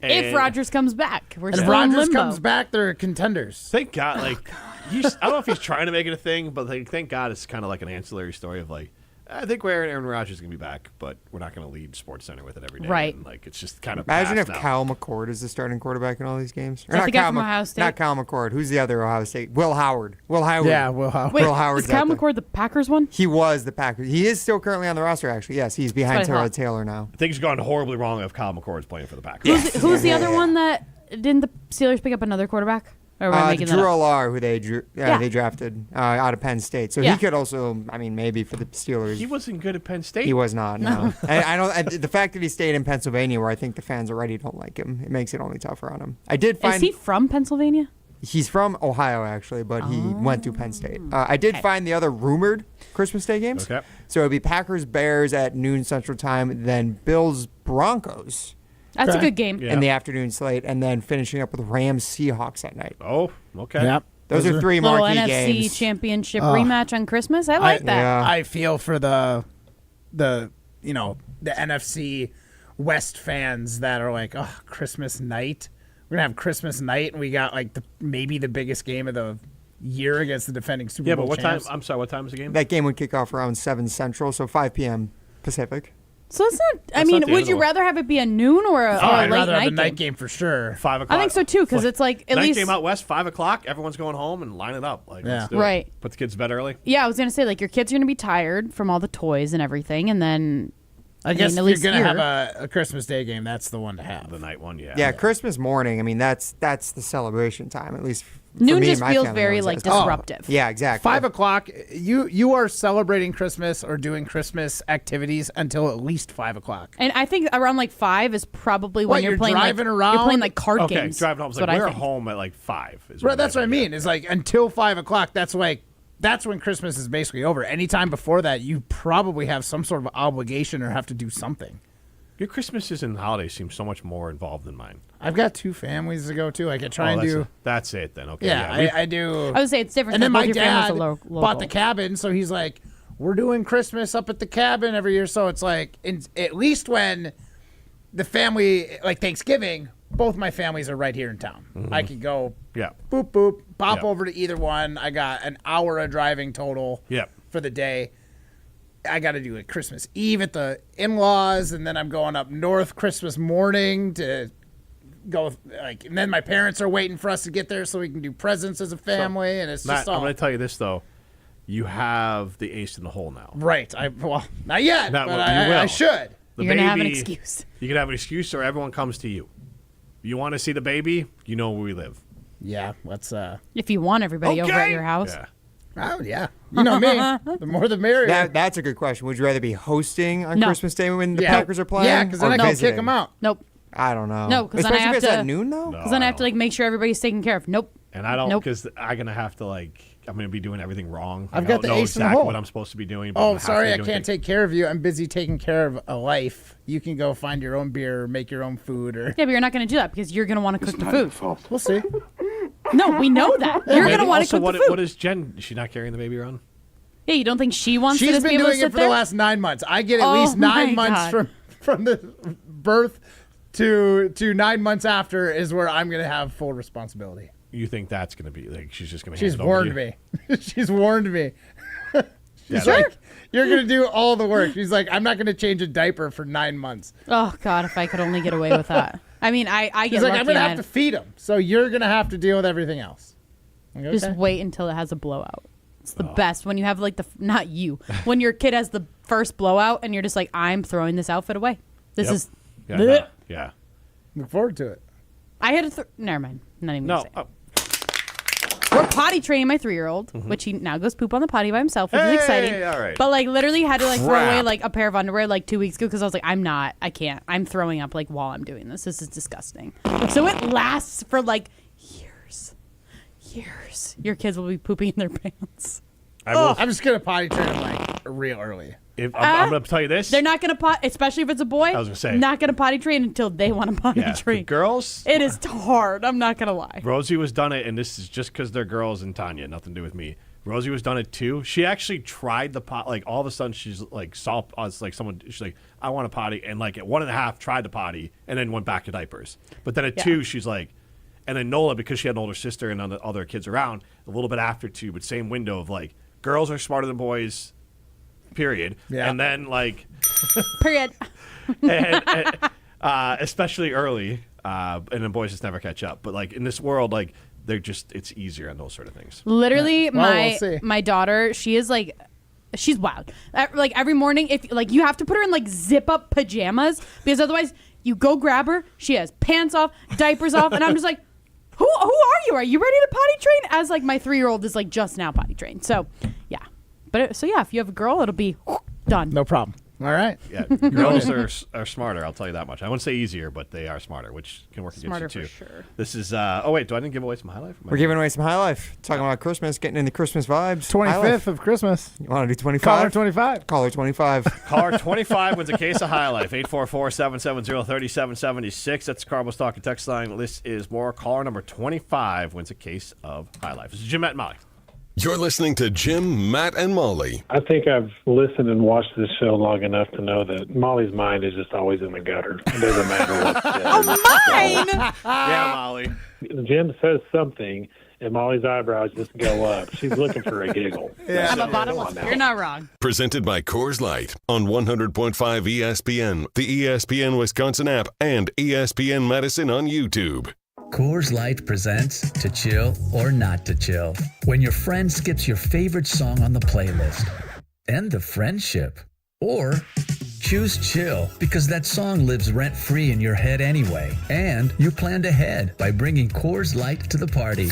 If Rodgers comes back, we're and still if Rodgers in limbo. comes back, they're contenders. Thank God. Like, I don't know if he's trying to make it a thing, but like, thank God it's kind of like an ancillary story of like, I think Aaron Rodgers is going to be back, but we're not going to lead SportsCenter with it every day. Right. And, like, it's just kind of imagine if now. Kyle McCord is the starting quarterback in all these games. Or not the guy from Ohio State? Not Kyle McCord. Who's the other Ohio State? Will Howard. Yeah, Will Howard. Wait, Will Howard's is Kyle McCord the Packers one? He was the Packers. He is still currently on the roster, actually. Yes, he's behind Tyrod Taylor now. Things gone horribly wrong if Kyle McCord is playing for the Packers. Who's the other one that didn't the Steelers pick up another quarterback? Or am I making that Drew up? Allar, who they drafted out of Penn State. So he could also, maybe for the Steelers. He wasn't good at Penn State. He was not. No. I don't. The fact that he stayed in Pennsylvania, where I think the fans already don't like him, it makes it only tougher on him. I did find. Is he from Pennsylvania? He's from Ohio, actually, but he went to Penn State. I did find the other rumored Christmas Day games. Okay. So it'd be Packers Bears at noon Central Time, then Bills Broncos That's a good game. in the afternoon slate, and then finishing up with Rams Seahawks at night. Oh, okay. Yep. Those are three Little marquee NFC games. Championship rematch on Christmas. I like that. Yeah. I feel for the NFC West fans that are like, oh, Christmas night. We're gonna have Christmas night, and we got like maybe the biggest game of the year against the defending Super Bowl but what champs. time? I'm sorry. What time is the game? That game would kick off around 7 Central, so 5 p.m. Pacific. So it's not. I That's mean, not the would end you of the- rather have it be a noon or a, I'd late rather have night a night game? game for sure. 5 o'clock. I think so too, because it's like at night least game out west, 5 o'clock. Everyone's going home and line it up. Like, let's do Right. it. Put the kids to bed early. Yeah, I was gonna say like your kids are gonna be tired from all the toys and everything, and then I guess mean, at if least you're gonna here- have a Christmas Day game, that's the one to have. The night one, Yeah, Christmas morning. I mean, that's the celebration time. At least for noon me, just my feels family very knows like that. disruptive. Yeah, exactly. 5 o'clock. You are celebrating Christmas or doing Christmas activities until at least 5 o'clock. And I think around like 5 is probably when What, you're you're playing driving like, around? You're playing like card Okay, games. driving home. It's That's like what I we're think. home at like 5. Right, that's what I mean. It's like until 5 o'clock. That's when Christmas is basically over. Anytime before that, you probably have some sort of obligation or have to do something. Your Christmases and holidays seem so much more involved than mine. I've got 2 families to go to. I could try and do. That's it then. Okay. Yeah, I do. I would say it's different. And then because my both your families dad are bought local. the cabin, so he's like, we're doing Christmas up at the cabin every year. So it's like, at least when the family, like Thanksgiving, both my families are right here in town. I could go boop, boop, pop over to either one. I got an hour of driving total for the day. I got to do it Christmas Eve at the in-laws, and then I'm going up north Christmas morning to go, like, and then my parents are waiting for us to get there so we can do presents as a family, and it's Matt, just all. I'm going to tell you this, though. You have the ace in the hole now. Right. Well, not yet, Not but what you will. I should. The You're going to have an baby- excuse. You can have an excuse, or everyone comes to you. You want to see the baby? You know where we live. Yeah, let's. If you want everybody over at your house. Yeah. Oh yeah, you know me. The more the merrier. That's a good question. Would you rather be hosting on No. Christmas Day when the Yeah. Packers are playing? Yeah, because then or I can visiting? kick them out. Nope. I don't know. No, because then I Especially have if it's to. at noon though. Because then I have to like make sure everybody's taken care of. Nope. And I don't, Nope. because I'm going to have to, like, I'm going to be doing everything wrong. I've I got don't the know ace in the exactly hole. what I'm supposed to be doing. But Oh, have to sorry, be I doing can't things. take care of you. I'm busy taking care of a life. You can go find your own beer, or make your own food, or Yeah, but you're not going to do that because you're going to want to cook the food. we'll see. No, we know that. You're going to want to Also, cook the food. what is Jen? Is she not carrying the baby around? Yeah, you don't think she wants to She's just be been able to doing sit it for there? the last 9 months. I get at Oh least my 9 months God. from the birth to 9 months after is where I'm going to have full responsibility. You think that's going to be, like, she's just going to She's warned me. She's warned me. She's Yeah, like, you're going to do all the work. She's like, I'm not going to change a diaper for 9 months. Oh, God, if I could only get away with that. I mean, I get She's like, lucky I'm going to and have to feed him. So you're going to have to deal with everything else. Like, just okay. wait until it has a blowout. It's the best when you have like not you, when your kid has the first blowout and you're just like, I'm throwing this outfit away. This is. Yeah, Blech. no, yeah. Look forward to it. I had to. Never mind. Not even. No. Gonna say. We're potty training my 3-year-old, which he now goes poop on the potty by himself, which is exciting. all right. But like literally had to like throw away Crap. like a pair of underwear like 2 weeks ago because I was like, I can't. I'm throwing up like while I'm doing this. This is disgusting. So it lasts for like years. Your kids will be pooping in their pants. I'm just going to potty train him like real early. I'm going to tell you this. They're not gonna pot, especially if it's a boy. I was gonna say. not gonna potty train until they want to potty Yeah, train. the girls. It is hard. I'm not gonna lie. Rosie was done it, and this is just because they're girls and Tanya, nothing to do with me. Rosie was done it too. She actually tried the pot. Like all of a sudden, she's like saw us like someone. She's like, I want a potty, and like at 1.5 tried the potty, and then went back to diapers. But then at 2, she's like, and then Nola, because she had an older sister and other kids around, a little bit after 2, but same window of like girls are smarter than boys. Period. Yeah. And then like, Period. and, especially early, and then boys just never catch up. But like in this world, like they're just it's easier on those sort of things. Literally, we'll see. my daughter, she is like, she's wild. Like every morning, if like you have to put her in like zip up pajamas because otherwise you go grab her, she has pants off, diapers off, and I'm just like, who are you? Are you ready to potty train? As like my 3-year-old is like just now potty trained. So yeah, but so yeah, if you have a girl, it'll be done. No problem. All right. Yeah, girls are smarter. I'll tell you that much. I wouldn't say easier, but they are smarter, which can work Smarter against you for too. sure. This is. Oh wait, do I didn't give away some high life? We're giving away some high life. Talking about Christmas, getting in the Christmas vibes. 25th of Christmas. You want to do 25? Caller 25. Caller 25. Caller 25 wins a case of High Life. 844-770-3776. That's the Cardinals Talking text line. This is more. Caller number 25 wins a case of High Life. This is Jim, Matt, and Molly. You're listening to Jim, Matt, and Molly. I think I've listened and watched this show long enough to know that Molly's mind is just always in the gutter. It doesn't matter what. Mine! Yeah, Molly. Jim says something, and Molly's eyebrows just go up. She's looking for a giggle. Yeah. I'm a bottomless. You're not wrong. Presented by Coors Light on 100.5 ESPN, the ESPN Wisconsin app, and ESPN Madison on YouTube. Coors Light presents To Chill or Not to Chill. When your friend skips your favorite song on the playlist. End the friendship. Or choose chill because that song lives rent-free in your head anyway. And you planned ahead by bringing Coors Light to the party.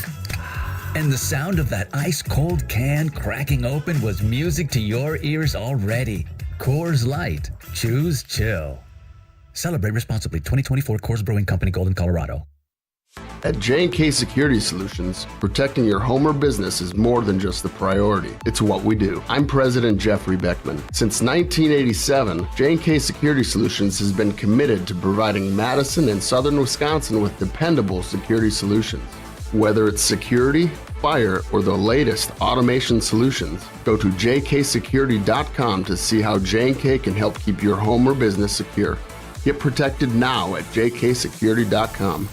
And the sound of that ice-cold can cracking open was music to your ears already. Coors Light. Choose chill. Celebrate responsibly. 2024 Coors Brewing Company, Golden, Colorado. At J&K Security Solutions, protecting your home or business is more than just a priority. It's what we do. I'm President Jeffrey Beckman. Since 1987, J&K Security Solutions has been committed to providing Madison and southern Wisconsin with dependable security solutions. Whether it's security, fire, or the latest automation solutions, go to jksecurity.com to see how J&K can help keep your home or business secure. Get protected now at jksecurity.com.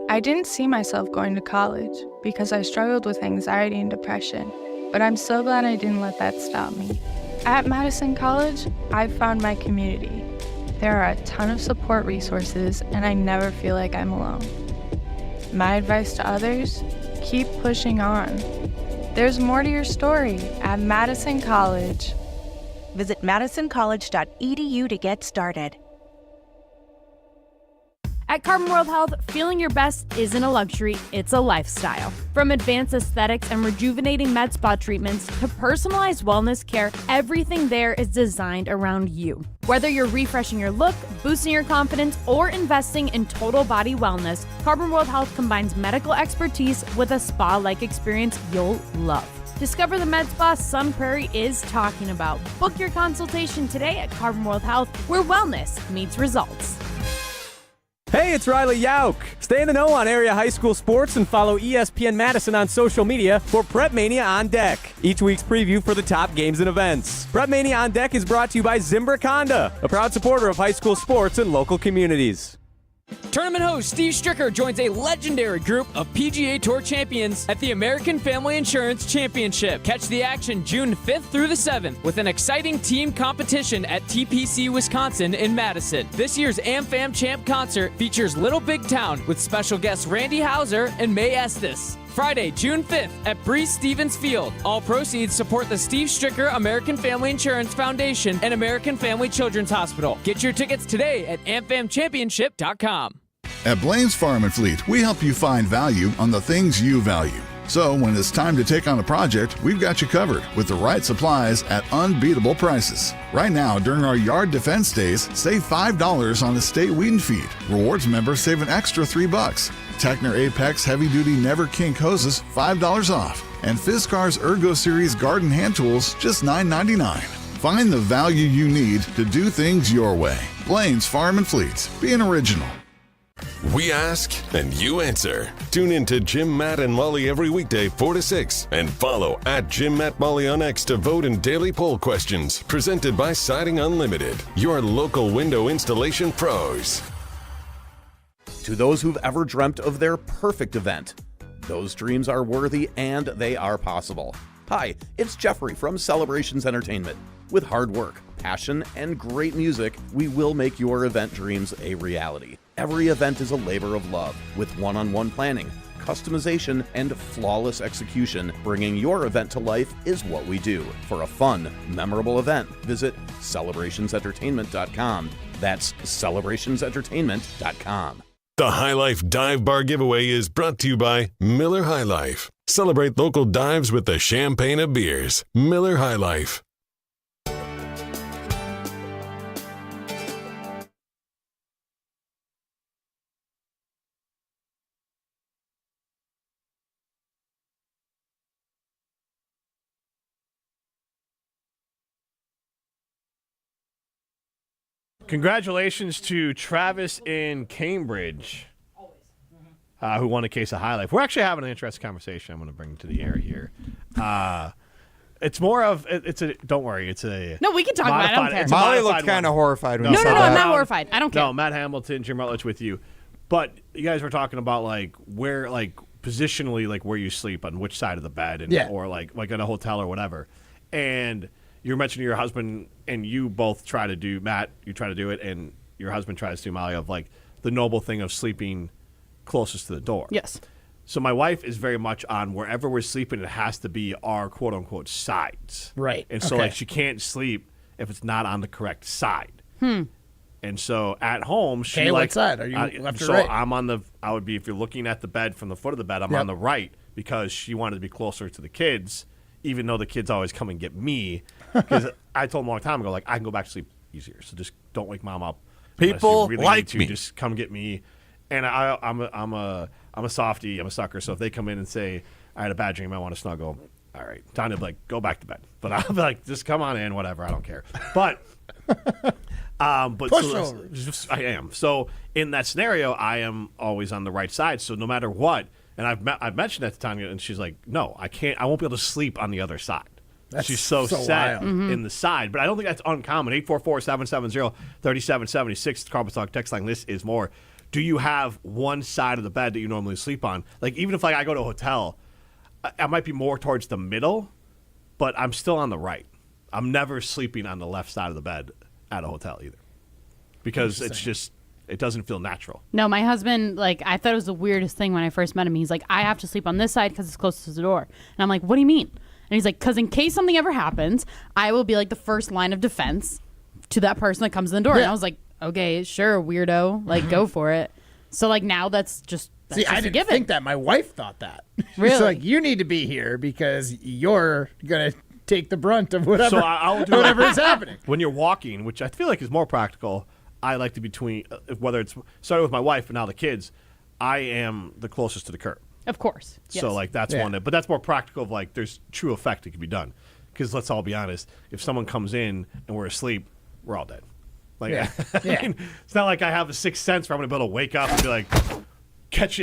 I didn't see myself going to college because I struggled with anxiety and depression, but I'm so glad I didn't let that stop me. At Madison College, I've found my community. There are a ton of support resources, and I never feel like I'm alone. My advice to others, keep pushing on. There's more to your story at Madison College. Visit madisoncollege.edu to get started. At Carbon World Health, feeling your best isn't a luxury, it's a lifestyle. From advanced aesthetics and rejuvenating med spa treatments to personalized wellness care, everything there is designed around you. Whether you're refreshing your look, boosting your confidence, or investing in total body wellness, Carbon World Health combines medical expertise with a spa-like experience you'll love. Discover the med spa Sun Prairie is talking about. Book your consultation today at Carbon World Health, where wellness meets results. Hey, it's Riley Yauk. Stay in the know on area high school sports and follow ESPN Madison on social media for Prep Mania on Deck, each week's preview for the top games and events. Prep Mania on Deck is brought to you by Zimbrick Honda, a proud supporter of high school sports and local communities. Tournament host Steve Stricker joins a legendary group of PGA Tour champions at the American Family Insurance Championship. Catch the action June 5th through the 7th with an exciting team competition at TPC Wisconsin in Madison. This year's AmFam Champ concert features Little Big Town with special guests Randy Hauser and May Estes. Friday, June 5th at Breeze Stevens Field. All proceeds support the Steve Stricker American Family Insurance Foundation and American Family Children's Hospital. Get your tickets today at amfamchampionship.com. At Blaine's Farm and Fleet, we help you find value on the things you value. So when it's time to take on a project, we've got you covered with the right supplies at unbeatable prices. Right now, during our yard defense days, save $5 on estate weed and feed. Rewards members save an extra $3. Techner Apex Heavy Duty Never Kink hoses, $5 off. And Fiskars Ergo Series Garden Hand Tools, just $9.99. Find the value you need to do things your way. Blaine's Farm and Fleet. Be an original. We ask and you answer. Tune in to Jim, Matt, and Molly every weekday 4 to 6. And follow at Jim, Matt, Molly on X to vote in daily poll questions. Presented by Siding Unlimited, your local window installation pros. To those who've ever dreamt of their perfect event, those dreams are worthy and they are possible. Hi, it's Jeffrey from Celebrations Entertainment. With hard work, passion, and great music, we will make your event dreams a reality. Every event is a labor of love, with one-on-one planning, customization, and flawless execution. Bringing your event to life is what we do. For a fun, memorable event, visit celebrationsentertainment.com. That's celebrationsentertainment.com. The High Life Dive Bar giveaway is brought to you by Miller High Life. Celebrate local dives with the champagne of beers. Miller High Life. Congratulations to Travis in Cambridge, who won a case of High Life. We're actually having an interesting conversation I'm going to bring to the air here. It's more of don't worry. It's a no. We can talk about it. I don't care. Molly looked kind of horrified when No, you said that. I'm not horrified. I don't care. No, Matt Hamilton, Jim Rutledge with you. But you guys were talking about like where like positionally like where you sleep on which side of the bed and or like in a hotel or whatever. And you were mentioning your husband and you both try to do Matt, you try to do it and your husband tries to, Molly, of like the noble thing of sleeping closest to the door. Yes. So my wife is very much on wherever we're sleeping, it has to be our quote unquote sides. Right. And so like she can't sleep if it's not on the correct side. And so at home, she what side? Are you left or so right? I would be, if you're looking at the bed from the foot of the bed, I'm on the right because she wanted to be closer to the kids, even though the kids always come and get me. Because I told them a long time ago, like, I can go back to sleep easier. So just don't wake mom up. People really like me. Just come get me. And I'm a softie. I'm a sucker. So if they come in and say, I had a bad dream, I want to snuggle. All right. Time to like go back to bed. But I'll be like, just come on in, whatever. I don't care. But pushovers. I am. So in that scenario, I am always on the right side. So no matter what, and I've mentioned that to Tanya, and she's like, no, I can't. I won't be able to sleep on the other side. She's so set in the side. But I don't think that's uncommon. 844-770-3776. The Carpet Talk text line list is more. Do you have one side of the bed that you normally sleep on? Like even if like I go to a hotel, I might be more towards the middle, but I'm still on the right. I'm never sleeping on the left side of the bed at a hotel either, because it's just it doesn't feel natural. No, my husband, like, I thought it was the weirdest thing when I first met him. He's like, I have to sleep on this side because it's closest to the door. And I'm like, what do you mean? And he's like, because in case something ever happens, I will be like the first line of defense to that person that comes in the door. And I was like, okay, sure, weirdo, like, go for it. So like now that's just I didn't think that. My wife thought that. Really? She's like, you need to be here because you're gonna take the brunt of whatever. So I'll do whatever is happening when you're walking, which I feel like is more practical. I like to be between, whether it's started with my wife and now the kids, I am the closest to the curb. Of course. Yes. So like that's one, but that's more practical. Of like, there's true effect that can be done. Because let's all be honest, if someone comes in and we're asleep, we're all dead. Like, I mean, it's not like I have a sixth sense where I'm going to be able to wake up and be like, catch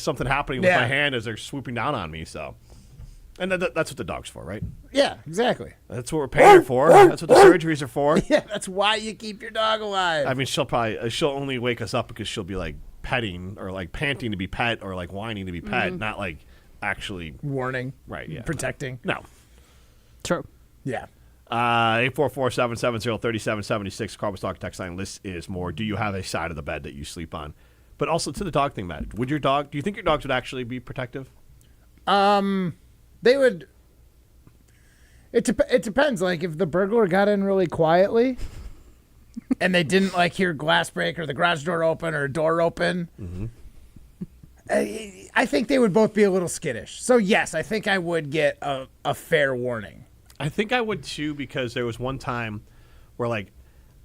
something happening with my hand as they're swooping down on me. So, and that's what the dog's for, right? Yeah, exactly. That's what we're paying her for. That's what the surgeries are for. Yeah, that's why you keep your dog alive. I mean, she'll only wake us up because she'll be like petting or like panting to be pet or like whining to be pet, not like actually warning, right? Yeah, protecting. No, true. Yeah. 844-770-3776. Carpet Talk text line list is more. Do you have a side of the bed that you sleep on? But also to the dog thing, Matt. Do you think your dogs would actually be protective? They would. It depends. Like if the burglar got in really quietly, and they didn't like hear glass break or the garage door open or a door open. I think they would both be a little skittish. So yes, I think I would get a fair warning. I think I would too, because there was one time where like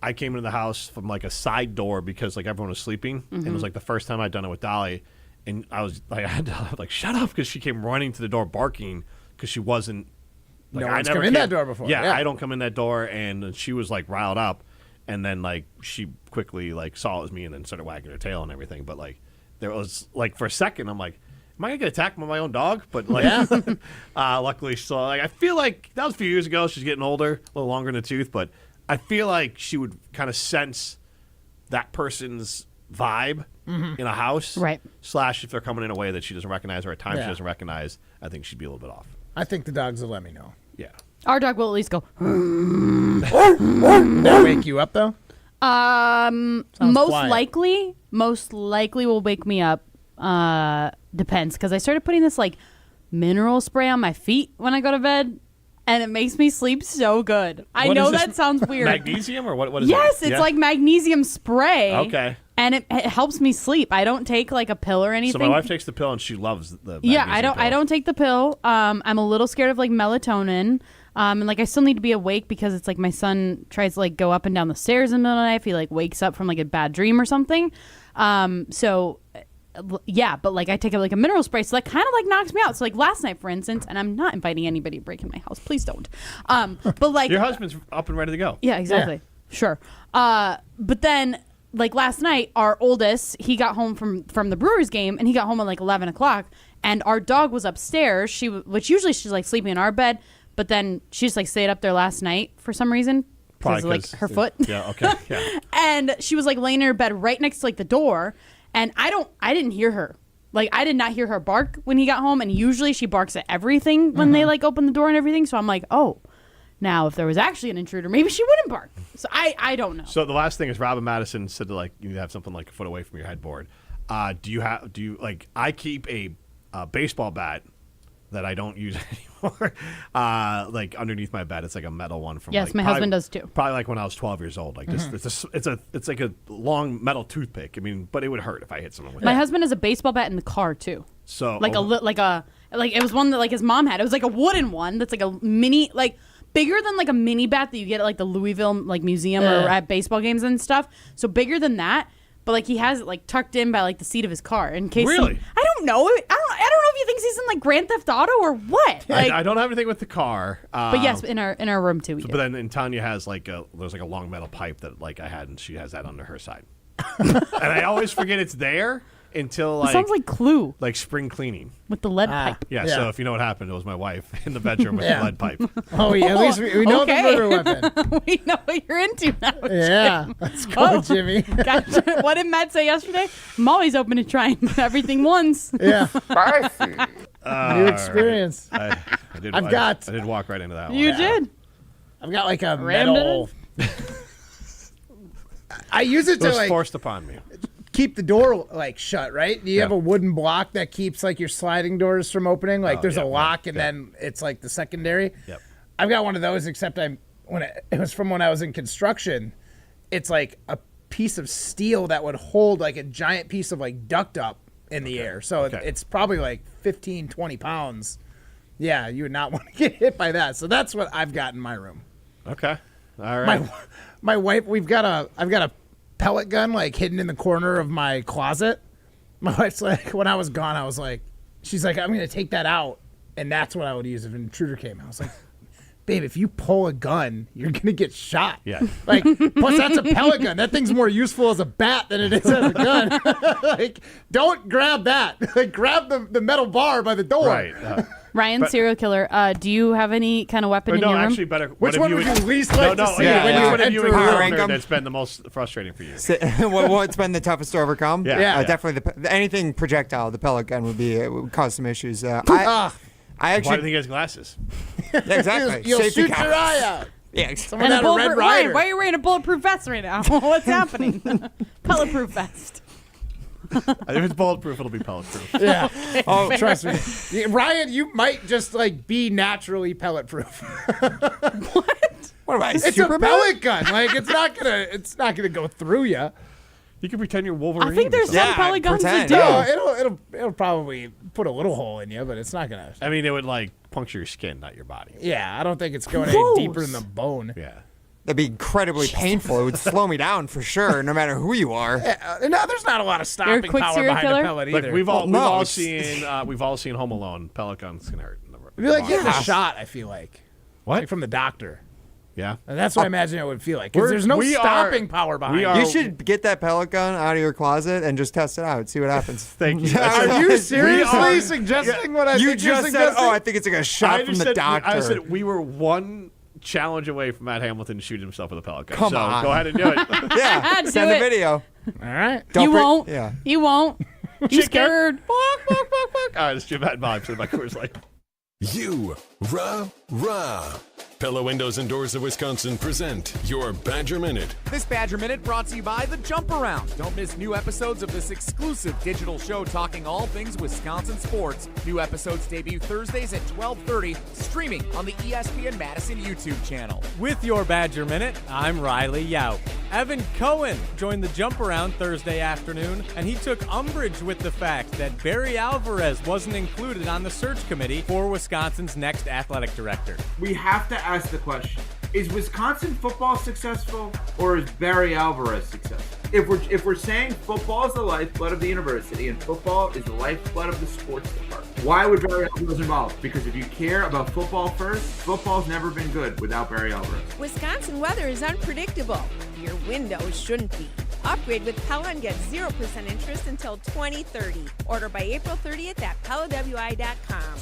I came into the house from like a side door because like everyone was sleeping, and it was like the first time I'd done it with Dolly, and I was like, I had to like shut up because she came running to the door barking because she wasn't. Like, no one's come in that door before. Yeah, I don't come in that door, and she was like riled up, and then like she quickly like saw it was me and then started wagging her tail and everything. But like there was like for a second I'm like, am I gonna get attacked by my own dog? But like, luckily, so like I feel like that was a few years ago. She's getting older, a little longer in the tooth, but I feel like she would kind of sense that person's vibe in a house, right? / if they're coming in a way that she doesn't recognize or at times she doesn't recognize, I think she'd be a little bit off. I think the dogs will let me know. Yeah, our dog will at least go. Will that wake you up though? Most likely will wake me up. Depends, because I started putting this like mineral spray on my feet when I go to bed, and it makes me sleep so good. I know that sounds weird. Magnesium or what is it? Yes, it's like magnesium spray. Okay. And it helps me sleep. I don't take like a pill or anything. So my wife takes the pill and she loves the magnesium pill. I don't take the pill. I'm a little scared of like melatonin. And like I still need to be awake because it's like my son tries to like go up and down the stairs in the middle of the night if he like wakes up from like a bad dream or something. Yeah, but like I take like a mineral spray, so that kind of like knocks me out. So like last night, for instance, and I'm not inviting anybody to break in my house. Please don't. But like your husband's up and ready to go. Yeah, exactly. Sure. But then, like last night, our oldest, he got home from the Brewers game, and he got home at like 11 o'clock, and our dog was upstairs. Which usually she's like sleeping in our bed, but then she just like stayed up there last night for some reason. Because of like her foot. Yeah, okay. Yeah. And she was like laying in her bed right next to like the door, and I didn't hear her. Like, I did not hear her bark when he got home, and usually she barks at everything when they like open the door and everything. So I'm like, oh, now if there was actually an intruder, maybe she wouldn't bark. So I don't know. So the last thing is Robin Madison said that like you need to have something like a foot away from your headboard. Do you like I keep a baseball bat that I don't use anymore, like underneath my bed. It's like a metal one from. Yes, like, my husband does too. Probably like when I was 12 years old. Like it's like a long metal toothpick. I mean, but it would hurt if I hit someone with it. My husband has a baseball bat in the car too. So like it was one that like his mom had. It was like a wooden one that's like a mini, like bigger than like a mini bat that you get at like the Louisville like museum or at baseball games and stuff. So bigger than that. But like he has it like tucked in by like the seat of his car in case. Really? I don't know. I don't know if he thinks he's in like Grand Theft Auto or what. Like, I don't have anything with the car. But yes, in our room too. But then and Tanya has there's like a long metal pipe that like I had, and she has that under her side. And I always forget it's there until like. It sounds like Clue. Like spring cleaning. With the lead pipe. Yeah, so if you know what happened, it was my wife in the bedroom with the lead pipe. Oh, yeah, at least we know the murder weapon. We know what you're into now, Yeah, Jim. let's go, Jimmy. Gotcha. What did Matt say yesterday? I'm always open to trying everything once. Yeah. New experience. I did walk right into that one. You did. I've got like a metal. I use it It was to like forced upon me. keep the door like shut, right? You have a wooden block that keeps like your sliding doors from opening. Like there's a lock and then it's like the secondary. Yep. I've got one of those, except it was from when I was in construction. It's like a piece of steel that would hold like a giant piece of like duct up in the air. So it's probably like 15, 20 pounds. Yeah, you would not want to get hit by that. So that's what I've got in my room. Okay. All right. My wife, I've got a pellet gun like hidden in the corner of my closet. My wife's like, when I was gone, I was like, she's like, I'm going to take that out. And that's what I would use if an intruder came. I was like, babe, if you pull a gun, you're going to get shot. Yeah. Like, plus that's a pellet gun. That thing's more useful as a bat than it is as a gun. Like, don't grab that. Like, grab the metal bar by the door. Right. Ryan, serial killer, do you have any kind of weapon in your room? No, actually, better. Which one would you least like to see when you enter a room? That's been the most frustrating for you? What's been the toughest to overcome? Yeah. Definitely anything projectile. The pellet gun would cause some issues. I Why actually. do you think he has glasses? Yeah, exactly. You'll Safety shoot counts. your eye out. Yeah. Someone had a Red Ryder. Why are you wearing a bulletproof vest right now? What's happening? Pelletproof vest. If it's bulletproof, it'll be pellet-proof. Yeah. Oh, trust me. Ryan, you might just like be naturally pellet-proof. What am I? It's a pellet gun. Like it's not gonna go through you. You can pretend you're Wolverine. I think there's some pellet guns that do. No, it'll probably put a little hole in you, but it's not gonna. I mean, it would like puncture your skin, not your body. Yeah, I don't think it's going any deeper than the bone. Yeah. That'd be incredibly painful. It would slow me down for sure, no matter who you are. No, there's not a lot of stopping power behind a pellet either. Like we've all seen Home Alone. Pellet guns can hurt. It'd be like getting a shot. I feel like. What? Like from the doctor. Yeah. And that's what I imagine it would feel like. Because there's no stopping power behind it. You should get that pellet gun out of your closet and just test it out. See what happens. Thank you. Are you seriously suggesting what I think you're just said, I think it's like a shot from the doctor. I said we were one challenge away from Matt Hamilton shooting himself with a pellet gun. Come on. Go ahead and do it. Yeah. Send the video. All right. You won't. Yeah. You won't. You scared. All right, it's Jim Matt and Bob. My Coors Light. Rah. Pella Windows and Doors of Wisconsin present your Badger Minute. This Badger Minute brought to you by The Jump Around. Don't miss new episodes of this exclusive digital show talking all things Wisconsin sports. New episodes debut Thursdays at 12:30, streaming on the ESPN Madison YouTube channel. With your Badger Minute, I'm Riley Youp. Evan Cohen joined the Jump Around Thursday afternoon, and he took umbrage with the fact that Barry Alvarez wasn't included on the search committee for Wisconsin's next athletic director. We have to ask the question, Is Wisconsin football successful, or is Barry Alvarez successful? If we're saying football is the lifeblood of the university and football is the lifeblood of the sports department, why would Barry Alvarez involved? Because if you care about football first, football's never been good without Barry Alvarez. Wisconsin weather is unpredictable. Your windows shouldn't be. Upgrade with Pella and get 0% interest until 2030. Order by April 30th at PellaWI.com.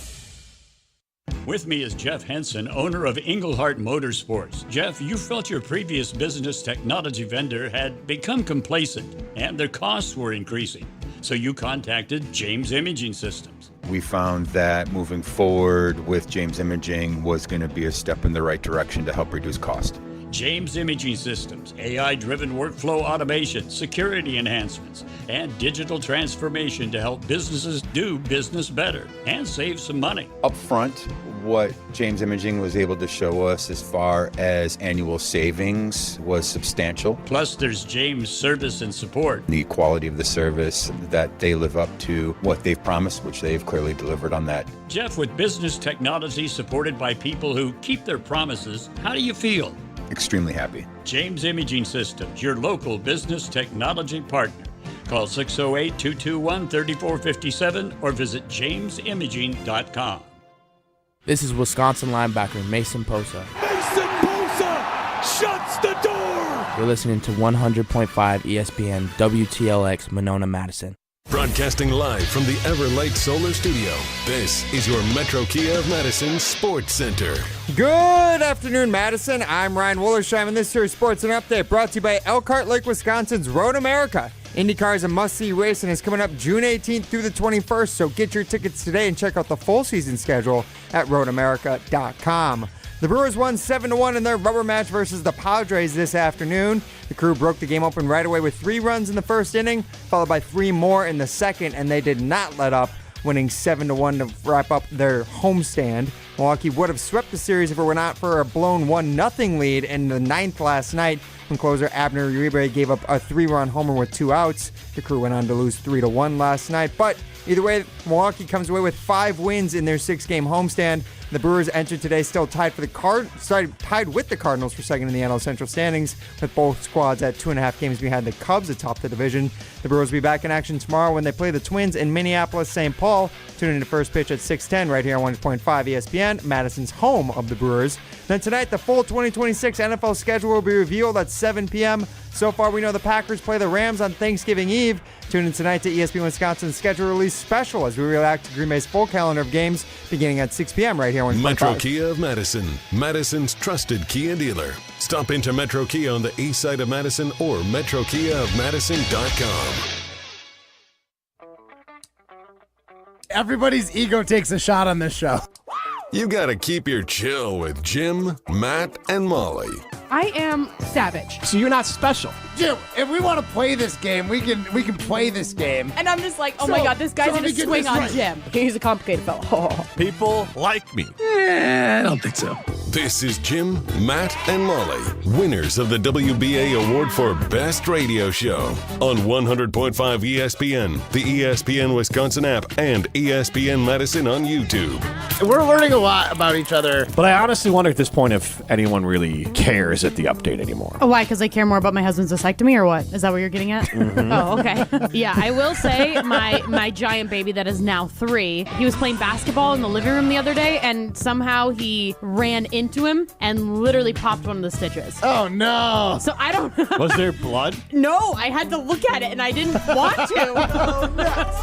With me is Jeff Henson, owner of Englehart Motorsports. Jeff, you felt your previous business technology vendor had become complacent and their costs were increasing. So you contacted James Imaging Systems. We found that moving forward with James Imaging was going to be a step in the right direction to help reduce cost. James Imaging Systems, AI-driven workflow automation, security enhancements, and digital transformation to help businesses do business better and save some money. Up front, what James Imaging was able to show us as far as annual savings was substantial. Plus, there's James service and support. The quality of the service, that they live up to what they've promised, which they've clearly delivered on that. Jeff, with business technology supported by people who keep their promises, how do you feel? Extremely happy. James Imaging Systems, your local business technology partner. Call 608-221-3457 or visit jamesimaging.com. This is Wisconsin linebacker Mason Posa. Mason Posa shuts the door! You're listening to 100.5 ESPN WTLX Monona, Madison. Broadcasting live from the Everlight Solar Studio, this is your Metro Kia of Madison Sports Center. Good afternoon, Madison. I'm Ryan Wollersheim, and this year's Sports and Update brought to you by Elkhart Lake, Wisconsin's Road America. IndyCar is a must-see race and is coming up June 18th through the 21st, so get your tickets today and check out the full season schedule at roadamerica.com. The Brewers won 7-1 in their rubber match versus the Padres this afternoon. The Crew broke the game open right away with 3 runs in the first inning, followed by 3 more in the second, and they did not let up, winning 7-1 to wrap up their homestand. Milwaukee would have swept the series if it were not for a blown 1-0 lead in the 9th last night when closer Abner Uribe gave up a 3-run homer with 2 outs. The Crew went on to lose 3-1 last night, but either way, Milwaukee comes away with 5 wins in their 6-game homestand. The Brewers entered today still tied with the Cardinals for second in the NL Central standings, with both squads at 2.5 games behind the Cubs atop the division. The Brewers will be back in action tomorrow when they play the Twins in Minneapolis-St. Paul. Tune in to first pitch at 6:10 right here on 100.5 ESPN, Madison's home of the Brewers. Then tonight, the full 2026 NFL schedule will be revealed at 7 p.m. So far, we know the Packers play the Rams on Thanksgiving Eve. Tune in tonight to ESPN Wisconsin's schedule release special as we react to Green Bay's full calendar of games beginning at 6 p.m. right here on Metro Kia of Madison, Madison's trusted Kia dealer. Stop into Metro Kia on the east side of Madison or metrokiaofmadison.com. Everybody's ego takes a shot on this show. You gotta keep your chill with Jim, Matt, and Molly. I am savage. So you're not special. Jim, if we want to play this game, we can play this game. And I'm just like, oh my God, this guy's gonna swing on Jim. He's a complicated fellow. People like me. I don't think so. This is Jim, Matt, and Molly, winners of the WBA Award for Best Radio Show on 100.5 ESPN, the ESPN Wisconsin app, and ESPN Madison on YouTube. We're learning a lot about each other. But I honestly wonder at this point if anyone really cares at the update anymore. Oh, why? Because I care more about my husband's vasectomy or what? Is that what you're getting at? Mm-hmm. Oh, okay. Yeah, I will say my giant baby that is now 3, he was playing basketball in the living room the other day, and somehow he ran into him and literally popped one of the stitches. Oh, no. So I don't... Was there blood? No, I had to look at it, and I didn't want to. Oh,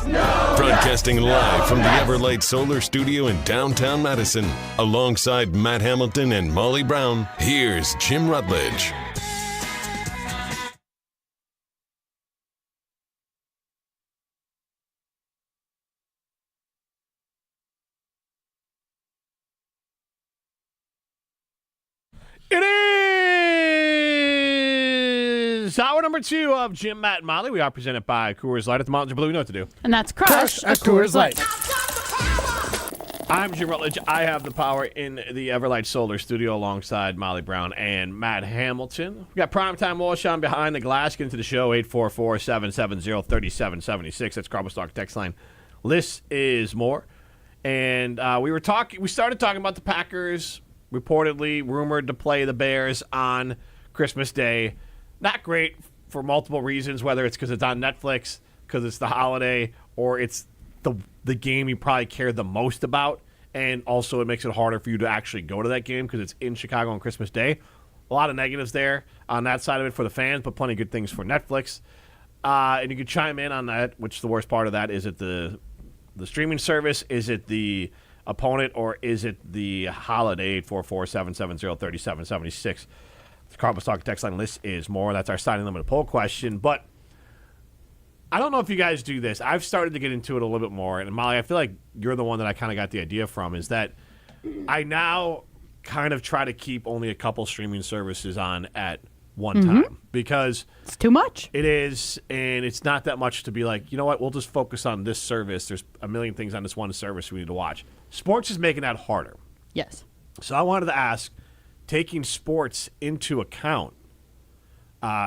no. Broadcasting live from the Everlight Solar Studio in downtown Madison, alongside Matt Hamilton and Molly Brown, here's Jim Rutledge. It is hour number 2 of Jim, Matt, and Molly. We are presented by Coors Light. At the Mountains of Blue, you know what to do. And that's Crush a Coors Light. I'm Jim Rutledge. I have the power in the Everlight Solar Studio alongside Molly Brown and Matt Hamilton. We got Primetime Wollersheim behind the glass. Get into the show, 844-770-3776. That's Carbon Stock text line. List is more. And we started talking about the Packers reportedly rumored to play the Bears on Christmas Day. Not great for multiple reasons, whether it's because it's on Netflix, because it's the holiday, or it's the game you probably care the most about. And also it makes it harder for you to actually go to that game because it's in Chicago on Christmas Day. A lot of negatives there on that side of it for the fans, but plenty of good things for Netflix. And you can chime in on that, which the worst part of that. Is it the streaming service? Is it the opponent? Or is it the holiday? 844-770-3776. The Cardinals Talk text line list is more. That's our signing limit poll question. But I don't know if you guys do this. I've started to get into it a little bit more. And Molly, I feel like you're the one that I kind of got the idea from, is that I now kind of try to keep only a couple streaming services on at one time, because it's too much. It is, and it's not that much to be like, you know what, we'll just focus on this service. There's a million things on this one service we need to watch. Sports is making that harder. Yes. So I wanted to ask, taking sports into account,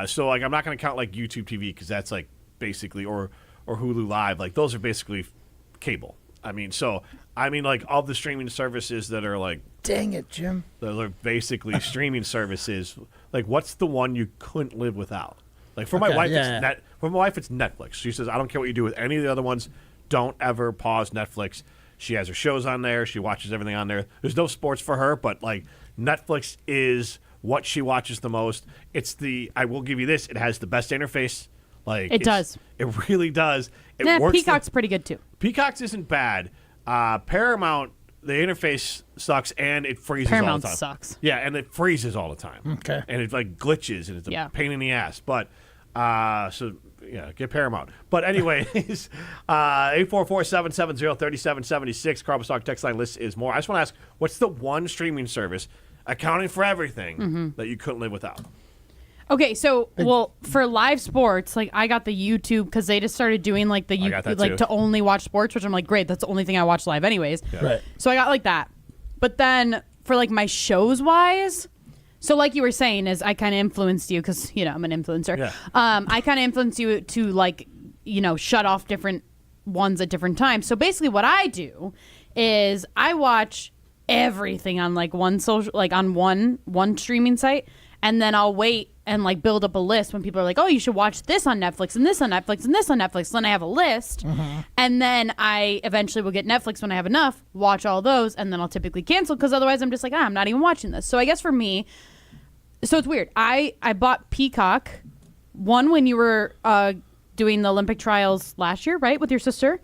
so like I'm not going to count like YouTube TV because that's like basically, or Hulu Live, like those are basically cable. Like all the streaming services that are like, dang it, Jim, that are basically streaming services. Like, what's the one you couldn't live without? Like for my wife, it's Netflix. She says, I don't care what you do with any of the other ones. Don't ever pause Netflix. She has her shows on there. She watches everything on there. There's no sports for her, but like Netflix is what she watches the most. I will give you this. It has the best interface. Like it does. It really does. It works. Peacock's pretty good too. Peacock's isn't bad. Paramount, the interface sucks and it freezes Paramount all the time. Sucks. Yeah, and it freezes all the time. Okay. And it like glitches and it's a pain in the ass. But get Paramount. But anyways, 844-770-3776. Cardinals Talk text line list is more. I just want to ask, what's the one streaming service accounting for everything that you couldn't live without? Okay, so for live sports, like I got the YouTube because they just started doing like the YouTube to only watch sports, which I'm like, great, that's the only thing I watch live anyways. Yeah. Right. So I got like that. But then for like my shows wise, so like you were saying, is I kind of influenced you because I'm an influencer. Yeah. I kind of influenced you to like shut off different ones at different times. So basically, what I do is I watch everything on like one streaming site, and then I'll wait and like build up a list when people are like, oh, you should watch this on Netflix and this on Netflix and this on Netflix. So then I have a list, and then I eventually will get Netflix when I have enough, watch all those, and then I'll typically cancel because otherwise I'm just like, I'm not even watching this. So I guess for me, so it's weird. I bought Peacock, one when you were doing the Olympic trials last year, right, with your sister.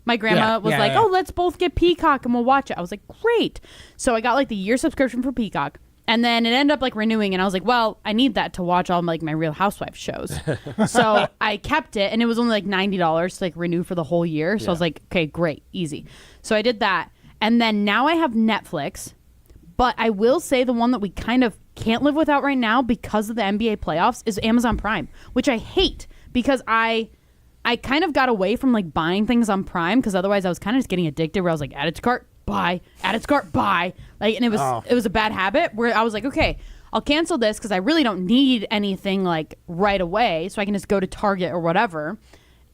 My grandma was like, oh, let's both get Peacock and we'll watch it. I was like, great. So I got like the year subscription for Peacock. And then it ended up like renewing, and I was like, well, I need that to watch all like my Real Housewives shows. So I kept it, and it was only like $90 to like renew for the whole year. So I was like, okay, great, easy. So I did that. And then now I have Netflix, but I will say the one that we kind of can't live without right now because of the NBA playoffs is Amazon Prime, which I hate because I kind of got away from like buying things on Prime because otherwise I was kind of just getting addicted where I was like, add it to cart, buy, add it to cart, buy. Like, and it was a bad habit where I was like, okay, I'll cancel this because I really don't need anything like right away, so I can just go to Target or whatever.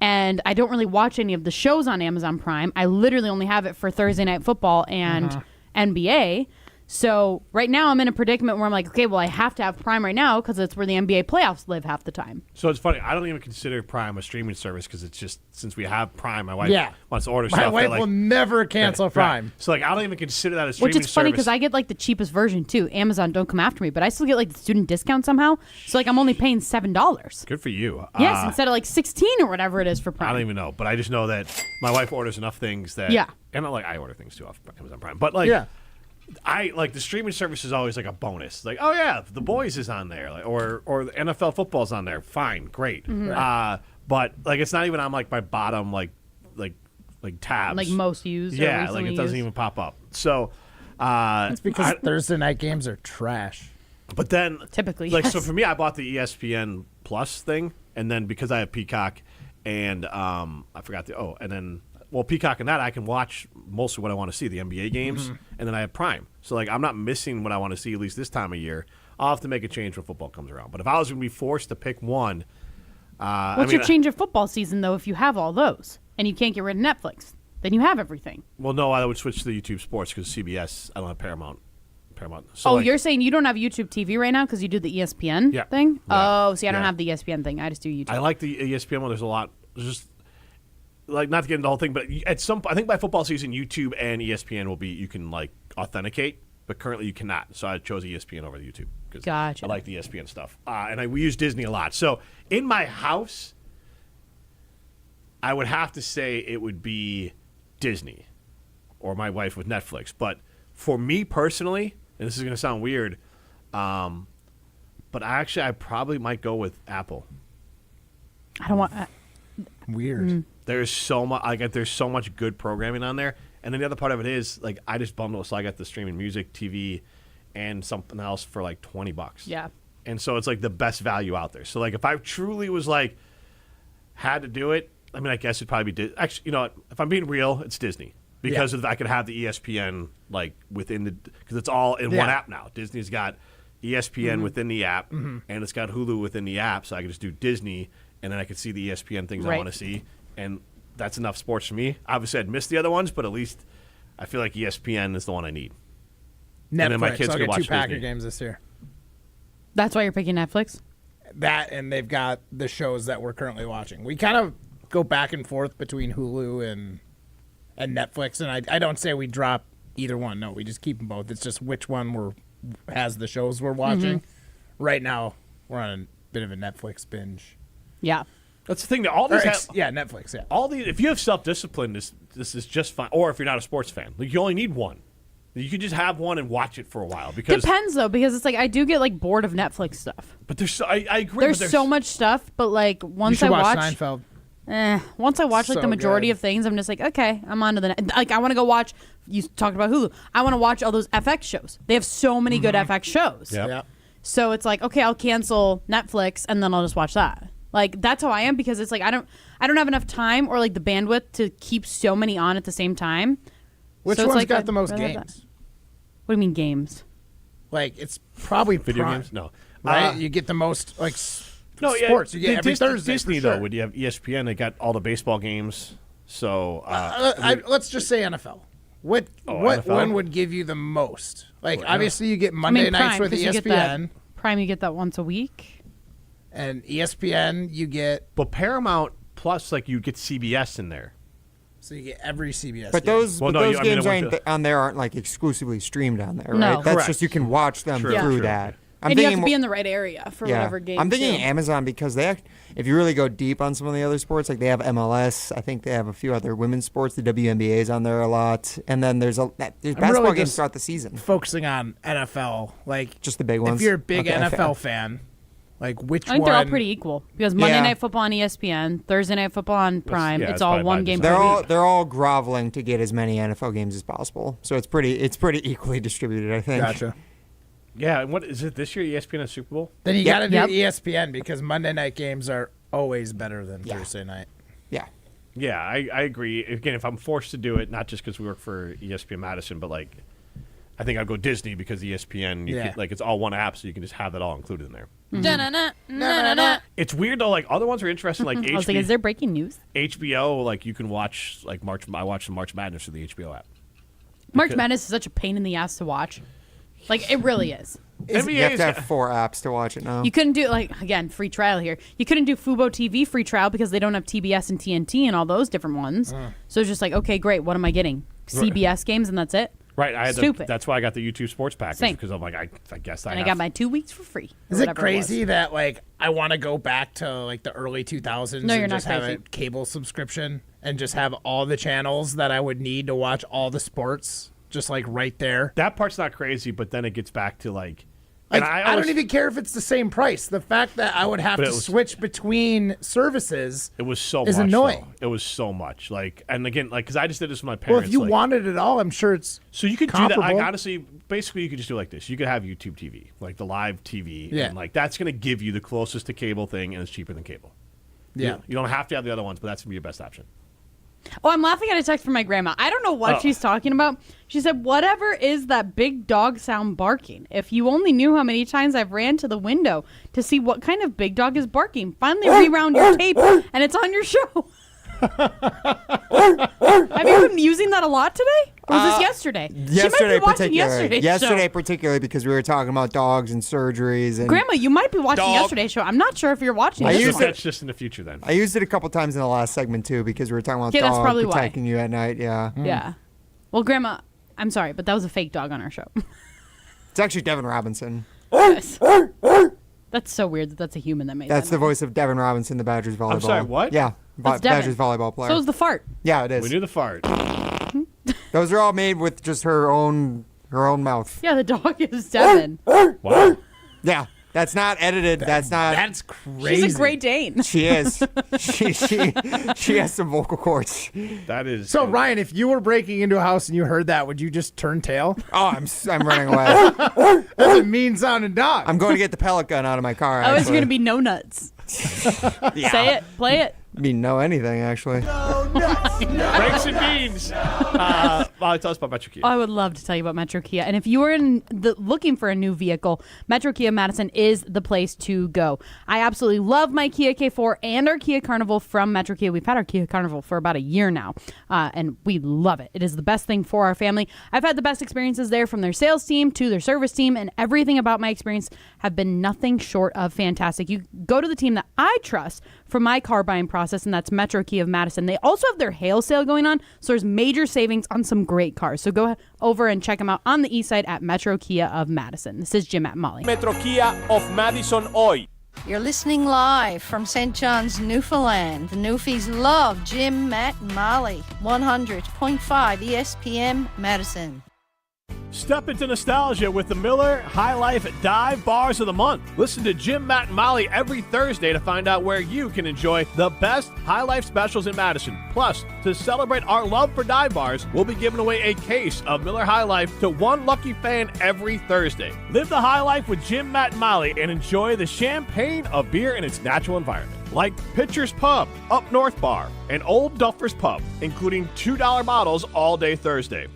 And I don't really watch any of the shows on Amazon Prime. I literally only have it for Thursday Night Football and NBA. So right now I'm in a predicament where I'm like, okay, well, I have to have Prime right now because it's where the NBA playoffs live half the time. So it's funny. I don't even consider Prime a streaming service because it's just, since we have Prime, my wife wants to order stuff. My wife will never cancel Prime. Right. So like, I don't even consider that a streaming service. Which is funny because I get like the cheapest version too. Amazon, don't come after me, but I still get like the student discount somehow. So like I'm only paying $7. Good for you. Yes, instead of like 16 or whatever it is for Prime. I don't even know, but I just know that my wife orders enough things that and like I order things too off Amazon Prime, but like I like the streaming service is always like a bonus. Like, oh yeah, The Boys is on there, like, or the NFL football's on there. Fine, great. But like it's not even on like my bottom like tabs. Like most used. Yeah, like it doesn't even pop up. So it's because Thursday night games are trash. But then typically, like so for me, I bought the ESPN Plus thing, and then because I have Peacock, and I forgot and then. Well, Peacock and that, I can watch most of what I want to see, the NBA games, and then I have Prime. So, like, I'm not missing what I want to see, at least this time of year. I'll have to make a change when football comes around. But if I was going to be forced to pick one... What's your change of football season, though, if you have all those, and you can't get rid of Netflix? Then you have everything. Well, no, I would switch to the YouTube Sports because CBS, I don't have Paramount Paramount. So you're saying you don't have YouTube TV right now because you do the ESPN thing? Yeah. Oh, see, I don't have the ESPN thing. I just do YouTube. I like the ESPN one. There's a lot. There's just like not to get into the whole thing, but at I think by football season, YouTube and ESPN will be you can like authenticate, but currently you cannot. So I chose ESPN over the YouTube because gotcha. I like the ESPN stuff, and we use Disney a lot. So in my house, I would have to say it would be Disney, or my wife with Netflix. But for me personally, and this is going to sound weird, but I probably might go with Apple. I don't want. Weird. There's so much. There's so much good programming on there, and then the other part of it is like I just bundle, so I got the streaming music, TV, and something else for like $20. Yeah. And so it's like the best value out there. So like if I truly was like had to do it, I mean I guess it'd probably be actually. You know what? If I'm being real, it's Disney because I could have the ESPN like within because it's all in one app now. Disney's got ESPN within the app, and it's got Hulu within the app, so I can just do Disney. And then I could see the ESPN things I want to see. And that's enough sports for me. Obviously, I'd miss the other ones, but at least I feel like ESPN is the one I need. Netflix. And then my kids I'll can get watch 2 Packer Disney. games this year. That's why you're picking Netflix? That, and they've got the shows that we're currently watching. We kind of go back and forth between Hulu and Netflix. And I don't say we drop either one. No, we just keep them both. It's just which one has the shows we're watching. Right now, we're on a bit of a Netflix binge. Yeah, that's the thing. That all these Netflix. Yeah, all these. If you have self-discipline, this is just fine. Or if you're not a sports fan, like you only need one. You can just have one and watch it for a while. Because depends though, because it's like I do get like bored of Netflix stuff. But I agree. There's so much stuff, but like once you should I watch Seinfeld. Once I watch like the majority of things, I'm just like, okay, I'm on to the next. Like I want to go watch. You talked about Hulu. I want to watch all those FX shows. They have so many good FX shows. Yep. So it's like, okay, I'll cancel Netflix and then I'll just watch that. Like that's how I am because it's like I don't have enough time or like the bandwidth to keep so many on at the same time. Which so one's like, got the most games? What do you mean games? Like it's probably video Prime, games. No, right? You get the most like sports. You get every Thursday. Disney for sure. though, when you have ESPN, they got all the baseball games. So let's just say NFL. What NFL? one would give you the most? Like obviously you get Monday nights with ESPN. Prime, you get that once a week. And ESPN, you get. But Paramount Plus, like you get CBS in there. So you get every CBS. But game. those games on there aren't like exclusively streamed on there, right? No. That's Correct. just you can watch them through that. And you have to be in the right area for whatever game. I'm thinking Amazon because if you really go deep on some of the other sports, like they have MLS. I think they have a few other women's sports. The WNBA is on there a lot, and then there's basketball really games throughout the season. Focusing on NFL, like just the big ones. If you're a big NFL fan, like which I think one? they're all pretty equal because Monday Night Football on ESPN, Thursday Night Football on Prime. It's all one game. They're all groveling to get as many NFL games as possible. So it's pretty equally distributed, I think. Gotcha. Yeah, and what is it this year? ESPN and Super Bowl? Then you got to do ESPN because Monday night games are always better than Thursday night. Yeah. Yeah, I agree. Again, if I'm forced to do it, not just because we work for ESPN Madison, but like, I think I'd go Disney because ESPN, like it's all one app, so you can just have that all included in there. It's weird though. Like other ones are interesting. Like I was like, is there breaking news? HBO, like you can watch like I watch the March Madness through the HBO app. March Madness is such a pain in the ass to watch. Like it really is. You have to have 4 apps to watch it now. You couldn't do again, free trial here. You couldn't do Fubo TV free trial because they don't have TBS and TNT and all those different ones. So it's just like, okay, great. What am I getting? CBS games and that's it. Right. Stupid. That's why I got the YouTube Sports package because I'm like, I guess I got my 2 weeks for free. Is it crazy that like I want to go back to like the early 2000s and just have a cable subscription and just have all the channels that I would need to watch all the sports just like right there? That part's not crazy, but then it gets back to like I don't even care if it's the same price. The fact that I would have to switch between services is annoying. Though. It was so much. Like, and again, like, because I just did this with my parents. Well, if you wanted it all, I'm sure it's so you could comparable. do that. Like, honestly, basically, you could just do it like this. You could have YouTube TV, like the live TV, and like that's going to give you the closest to cable thing, and it's cheaper than cable. Yeah, you don't have to have the other ones, but that's going to be your best option. Oh, I'm laughing at a text from my grandma. I don't know what she's talking about. She said, whatever is that big dog sound barking? If you only knew how many times I've ran to the window to see what kind of big dog is barking. Finally rewound your tape, and it's on your show. Have you been using that a lot today? Or was this yesterday? She might be watching Yesterday particularly because we were talking about dogs and surgeries. And Grandma, you might be watching yesterday's show. I'm not sure if you're watching this one. That's just in the future then. I used it a couple times in the last segment too because we were talking about Okay, that's dog probably why. protecting you at night. Yeah. Yeah. Well, Grandma, I'm sorry, but that was a fake dog on our show. It's actually Devin Robinson. Yes. That's so weird that that's a human that made that. That's the voice of Devin Robinson, the Badgers volleyball. I'm sorry, what? Yeah, That's Devin. Badgers volleyball player. So is the fart. Yeah, it is. We knew the fart. Those are all made with just her own mouth. Yeah, the dog is Devin. Wow. Yeah, that's not edited. That's crazy. She's a Great Dane. She is. she has some vocal cords. That is. So Ryan, if you were breaking into a house and you heard that, would you just turn tail? Oh, I'm running away. That's a mean sounding dog. I'm going to get the pellet gun out of my car. Oh, it's going to be no nuts. Yeah. Say it. Play it. No anything, actually. Breaks and beans. Molly, tell us about Metro Kia. I would love to tell you about Metro Kia. And if you are looking for a new vehicle, Metro Kia Madison is the place to go. I absolutely love my Kia K4 and our Kia Carnival from Metro Kia. We've had our Kia Carnival for about a year now, and we love it. It is the best thing for our family. I've had the best experiences there, from their sales team to their service team, and everything about my experience have been nothing short of fantastic. You go to the team that I trust for my car buying process, and that's Metro Kia of Madison. They also have their hail sale going on, so there's major savings on some great cars. So go over and check them out on the east side at Metro Kia of Madison. This is Jim, Matt, and Molly. Metro Kia of Madison hoy. You're listening live from St. John's, Newfoundland. The Newfies love Jim, Matt, and Molly. 100.5 ESPN Madison. Step into nostalgia with the Miller High Life Dive Bars of the Month. Listen to Jim, Matt, and Molly every Thursday to find out where you can enjoy the best High Life specials in Madison. Plus, to celebrate our love for dive bars, we'll be giving away a case of Miller High Life to one lucky fan every Thursday. Live the high life with Jim, Matt, and Molly and enjoy the champagne of beer in its natural environment. Like Pitcher's Pub, Up North Bar, and Old Duffer's Pub, including $2 bottles all day Thursday.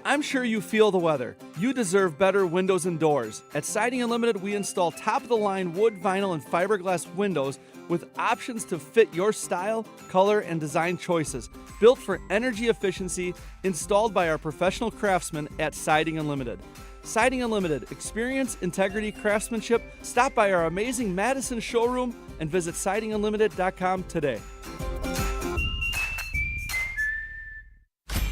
I'm sure you feel the weather. You deserve better windows and doors. At Siding Unlimited, we install top-of-the-line wood, vinyl, and fiberglass windows with options to fit your style, color, and design choices. Built for energy efficiency, installed by our professional craftsmen at Siding Unlimited. Siding Unlimited, experience, integrity, craftsmanship. Stop by our amazing Madison showroom and visit sidingunlimited.com today.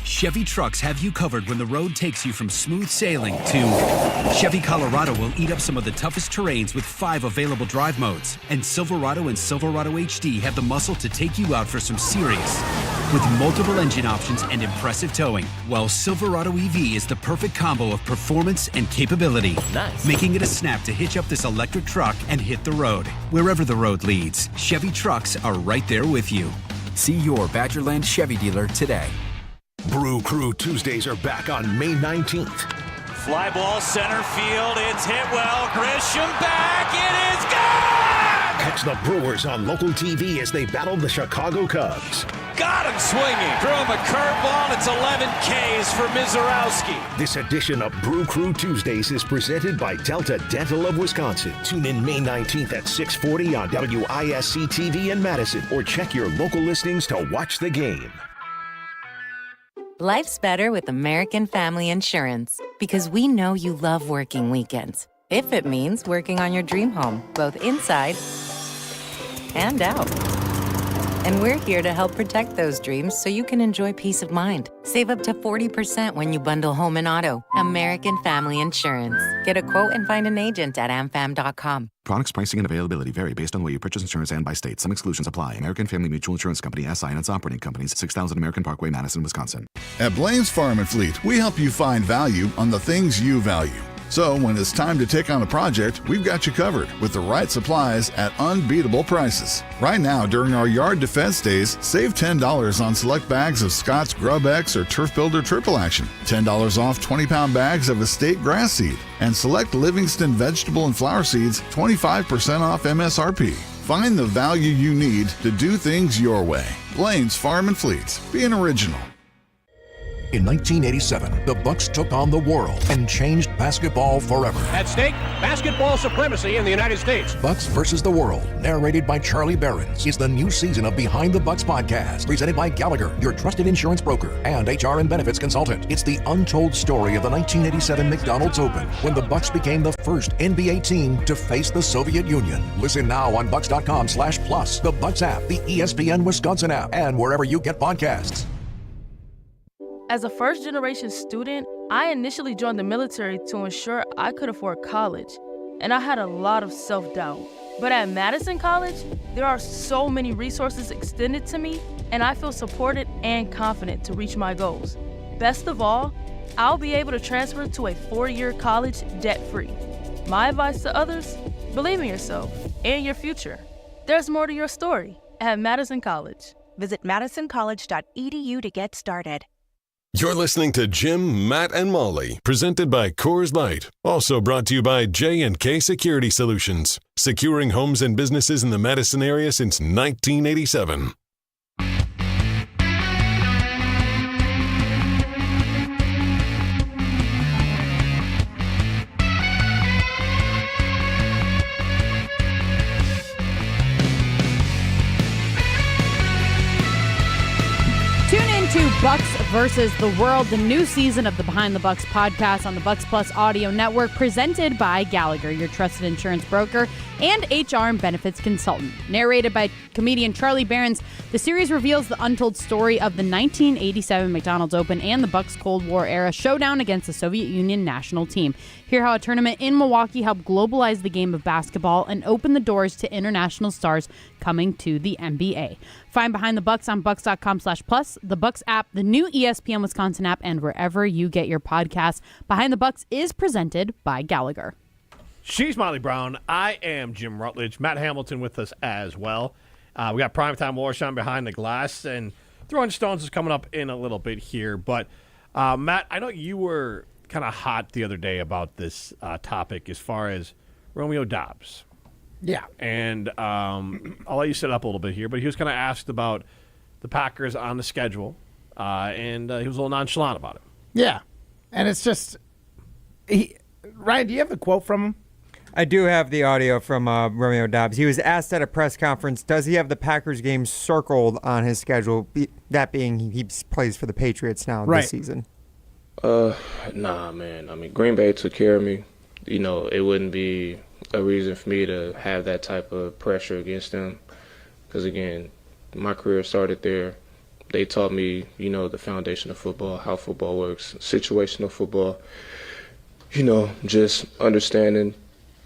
Chevy trucks have you covered when the road takes you from smooth sailing to Chevy Colorado will eat up some of the toughest terrains with 5 available drive modes. And Silverado and Silverado HD have the muscle to take you out for some serious with multiple engine options and impressive towing. While Silverado EV is the perfect combo of performance and capability, making it a snap to hitch up this electric truck and hit the road. Wherever the road leads, Chevy trucks are right there with you. See your Badgerland Chevy dealer today. Brew Crew Tuesdays are back on May 19th. Fly ball center field. It's hit well. Grisham back. It is gone! Catch the Brewers on local TV as they battle the Chicago Cubs. Got him swinging. Threw him a curveball. It's 11 Ks for Mizorowski. This edition of Brew Crew Tuesdays is presented by Delta Dental of Wisconsin. Tune in May 19th at 6:40 on WISC TV in Madison, or check your local listings to watch the game. Life's better with American Family Insurance because we know you love working weekends. If it means working on your dream home, both inside and out. And we're here to help protect those dreams so you can enjoy peace of mind. Save up to 40% when you bundle home and auto. American Family Insurance. Get a quote and find an agent at amfam.com. Products, pricing, and availability vary based on the way you purchase insurance and by state. Some exclusions apply. American Family Mutual Insurance Company, SI, and its operating companies, 6000 American Parkway, Madison, Wisconsin. At Blaine's Farm and Fleet, we help you find value on the things you value. So when it's time to take on a project, we've got you covered with the right supplies at unbeatable prices. Right now, during our Yard Defense Days, save $10 on select bags of Scott's Grub X or Turf Builder Triple Action, $10 off 20-pound bags of Estate Grass Seed, and select Livingston Vegetable and Flower Seeds, 25% off MSRP. Find the value you need to do things your way. Blaine's Farm and Fleet. Be an original. In 1987, the Bucks took on the world and changed basketball forever. At stake, basketball supremacy in the United States. Bucks versus the World, narrated by Charlie Behrens, is the new season of Behind the Bucks podcast, presented by Gallagher, your trusted insurance broker and HR and benefits consultant. It's the untold story of the 1987 McDonald's Open, when the Bucks became the first NBA team to face the Soviet Union. Listen now on Bucks.com/plus, the Bucks app, the ESPN Wisconsin app, and wherever you get podcasts. As a first-generation student, I initially joined the military to ensure I could afford college, and I had a lot of self-doubt. But at Madison College, there are so many resources extended to me, and I feel supported and confident to reach my goals. Best of all, I'll be able to transfer to a 4-year college debt-free. My advice to others, believe in yourself and your future. There's more to your story at Madison College. Visit madisoncollege.edu to get started. You're listening to Jim, Matt, and Molly, presented by Coors Light. Also brought to you by J&K Security Solutions, securing homes and businesses in the Madison area since 1987. Bucks versus the World, the new season of the Behind the Bucks podcast on the Bucks Plus Audio Network, presented by Gallagher, your trusted insurance broker and HR and benefits consultant. Narrated by comedian Charlie Behrens, the series reveals the untold story of the 1987 McDonald's Open and the Bucks Cold War era showdown against the Soviet Union national team. Hear how a tournament in Milwaukee helped globalize the game of basketball and open the doors to international stars coming to the NBA. Find Behind the Bucks on Bucks.com/plus, the Bucks app, the new ESPN Wisconsin app, and wherever you get your podcasts. Behind the Bucks is presented by Gallagher. She's Molly Brown. I am Jim Rutledge. Matt Hamilton with us as well. We got Primetime Warshon behind the glass, and Throwing Stones is coming up in a little bit here. But, Matt, I know you were kind of hot the other day about this topic as far as Romeo Doubs. Yeah. And I'll let you set up a little bit here, but he was kind of asked about the Packers on the schedule, and he was a little nonchalant about it. Yeah. And it's just, Ryan, do you have the quote from him? I do have the audio from Romeo Doubs. He was asked at a press conference, does he have the Packers game circled on his schedule, that being he plays for the Patriots now this season? Nah, man. I mean, Green Bay took care of me. You know, it wouldn't be a reason for me to have that type of pressure against them. Because, again, my career started there. They taught me, you know, the foundation of football, how football works, situational football, you know, just understanding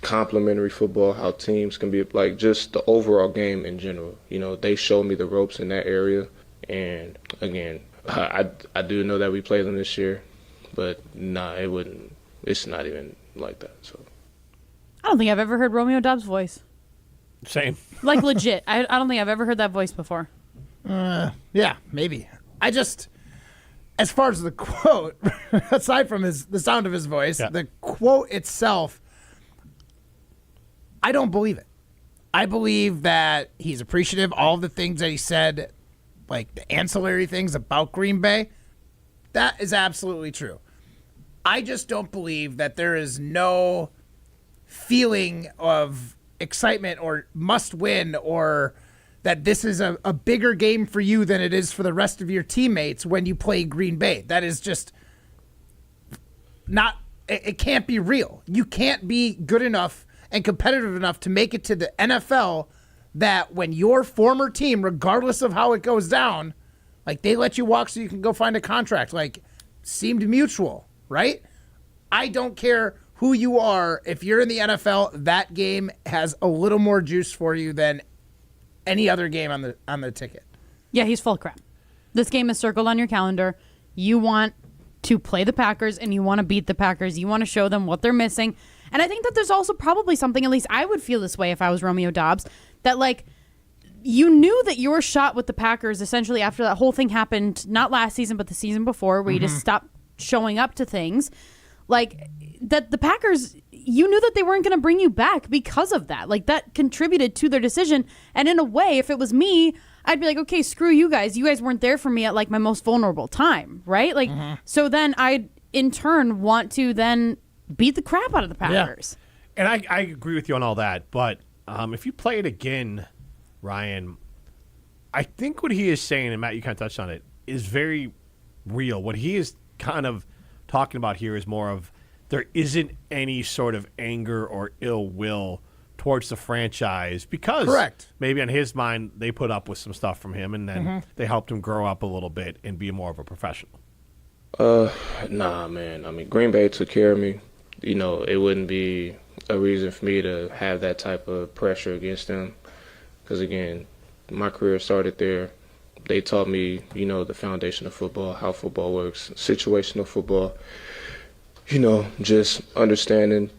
complementary football, how teams can be, like, just the overall game in general. You know, they showed me the ropes in that area. And, again, I do know that we play them this year. But, nah, it's not even like that, so. I don't think I've ever heard Romeo Doubs' voice. Same. Like, legit. I don't think I've ever heard that voice before. Yeah, maybe. I just, as far as the quote, aside from the sound of his voice, the quote itself, I don't believe it. I believe that he's appreciative. All of the things that he said, like the ancillary things about Green Bay, that is absolutely true. I just don't believe that there is no feeling of excitement or must win or that this is a bigger game for you than it is for the rest of your teammates when you play Green Bay. That is just not, it can't be real. You can't be good enough and competitive enough to make it to the NFL that when your former team, regardless of how it goes down, like they let you walk so you can go find a contract, like seemed mutual, right? I don't care who you are. If you're in the NFL, that game has a little more juice for you than any other game on the ticket. Yeah, he's full of crap. This game is circled on your calendar. You want to play the Packers and you want to beat the Packers. You want to show them what they're missing. And I think that there's also probably something, at least I would feel this way if I was Romeo Doubs, that like you knew that your shot with the Packers essentially after that whole thing happened, not last season, but the season before, where you just stopped showing up to things. Like that the Packers, you knew that they weren't going to bring you back because of that. Like that contributed to their decision. And in a way, if it was me, I'd be like, okay, screw you guys. You guys weren't there for me at like my most vulnerable time, right? Like, so then I'd in turn want to then beat the crap out of the Packers. And I agree with you on all that, but if you play it again, Ryan, I think what he is saying, and Matt, you kind of touched on it, is very real. What he is kind of talking about here is more of there isn't any sort of anger or ill will towards the franchise because maybe in his mind they put up with some stuff from him and then they helped him grow up a little bit and be more of a professional. Nah, man. I mean, Green Bay took care of me. You know, it wouldn't be a reason for me to have that type of pressure against them because, again, my career started there. They taught me, you know, the foundation of football, how football works, situational football, you know, just understanding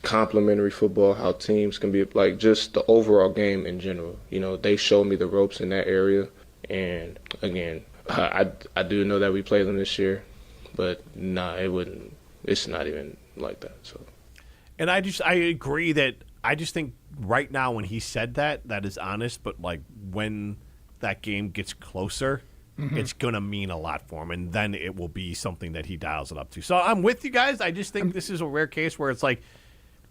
complementary football, how teams can be, like, just the overall game in general. You know, they showed me the ropes in that area. And, again, I do know that we play them this year, but, nah, it's not even like that. So, and I agree that I just think right now when he said that is honest, but, like, when that game gets closer, it's going to mean a lot for him, and then it will be something that he dials it up to. So I'm with you guys. I just think this is a rare case where it's like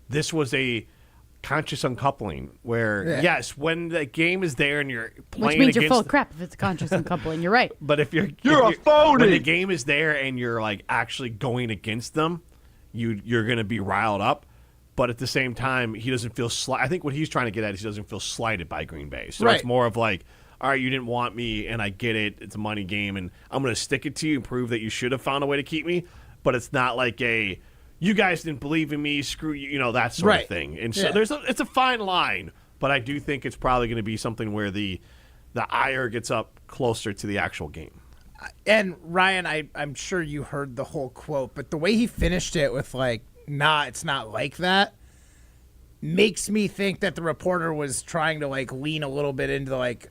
this was a conscious uncoupling where, yes, when the game is there and you're playing which means against you're full of crap if it's a conscious uncoupling. You're right. But if you're a phony. When the game is there and you're like actually going against them, you're going to be riled up. But at the same time, he doesn't feel I think what he's trying to get at is he doesn't feel slighted by Green Bay. So it's more of like, all right, you didn't want me, and I get it. It's a money game, and I'm going to stick it to you and prove that you should have found a way to keep me. But it's not like you guys didn't believe in me, screw you, you know, that sort of thing. And so it's a fine line, but I do think it's probably going to be something where the ire gets up closer to the actual game. And Ryan, I'm sure you heard the whole quote, but the way he finished it with like, nah, it's not like that, makes me think that the reporter was trying to like lean a little bit into like,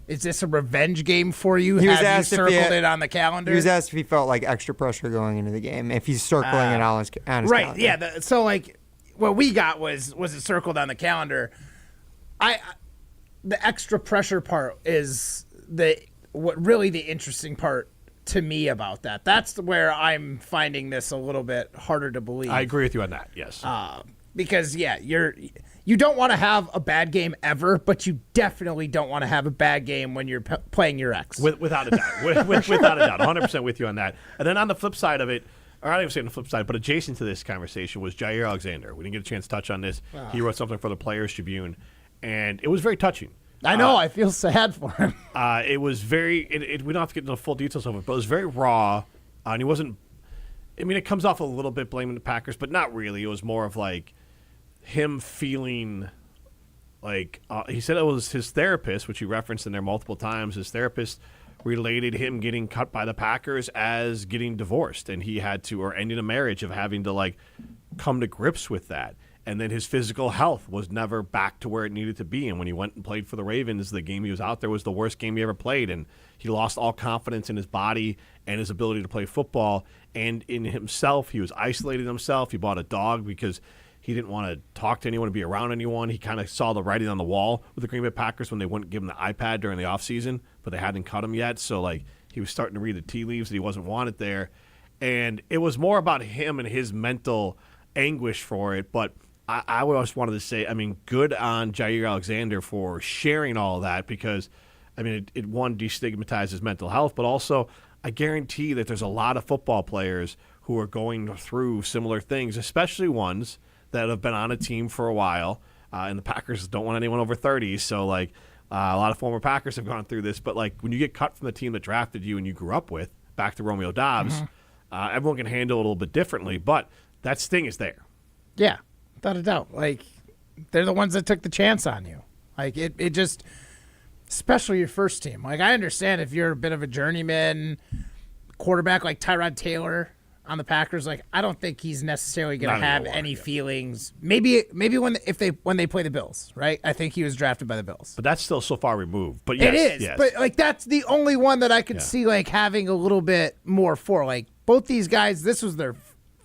is this a revenge game for you? He was Have you asked circled it on the calendar? He was asked if he felt like extra pressure going into the game, if he's circling it on his calendar. Right, yeah. So, like, what we got was it circled on the calendar. The extra pressure part is what really the interesting part to me about that. That's where I'm finding this a little bit harder to believe. I agree with you on that, yes. Because, you don't want to have a bad game ever, but you definitely don't want to have a bad game when you're playing your ex. Without a doubt. Without a doubt. 100% with you on that. And then on the flip side of it, or I don't even say on the flip side, but adjacent to this conversation was Jair Alexander. We didn't get a chance to touch on this. He wrote something for the Players Tribune, and it was very touching. I know. I feel sad for him. It was very we don't have to get into the full details of it, but it was very raw. And he wasn't – I mean, it comes off a little bit blaming the Packers, but not really. It was more of like – him feeling like he said it was his therapist, which he referenced in there multiple times. His therapist related him getting cut by the Packers as getting divorced, and he had to, or ending a marriage, of having to like come to grips with that. And then his physical health was never back to where it needed to be. And when he went and played for the Ravens, the game he was out there was the worst game he ever played. And he lost all confidence in his body and his ability to play football. And in himself, he was isolating himself. He bought a dog because he didn't want to talk to anyone, to be around anyone. He kind of saw the writing on the wall with the Green Bay Packers when they wouldn't give him the iPad during the offseason, but they hadn't cut him yet. So, like, he was starting to read the tea leaves that he wasn't wanted there. And it was more about him and his mental anguish for it. But I always wanted to say, I mean, good on Jair Alexander for sharing all of that because, I mean, it one, destigmatizes mental health, but also I guarantee that there's a lot of football players who are going through similar things, especially ones that have been on a team for a while, and the Packers don't want anyone over 30, so like a lot of former Packers have gone through this, but like when you get cut from the team that drafted you and you grew up with, back to Romeo Dobbs, everyone can handle it a little bit differently, but that sting is there. Yeah, without a doubt. Like, they're the ones that took the chance on you. Like, it just, especially your first team. Like, I understand if you're a bit of a journeyman quarterback like Tyrod Taylor on the Packers, like I don't think he's necessarily going to have any feelings. Maybe when they play the Bills, right? I think he was drafted by the Bills, but that's still so far removed. But yes, it is. Yes. But like that's the only one that I could see like having a little bit more for. Like both these guys, this was their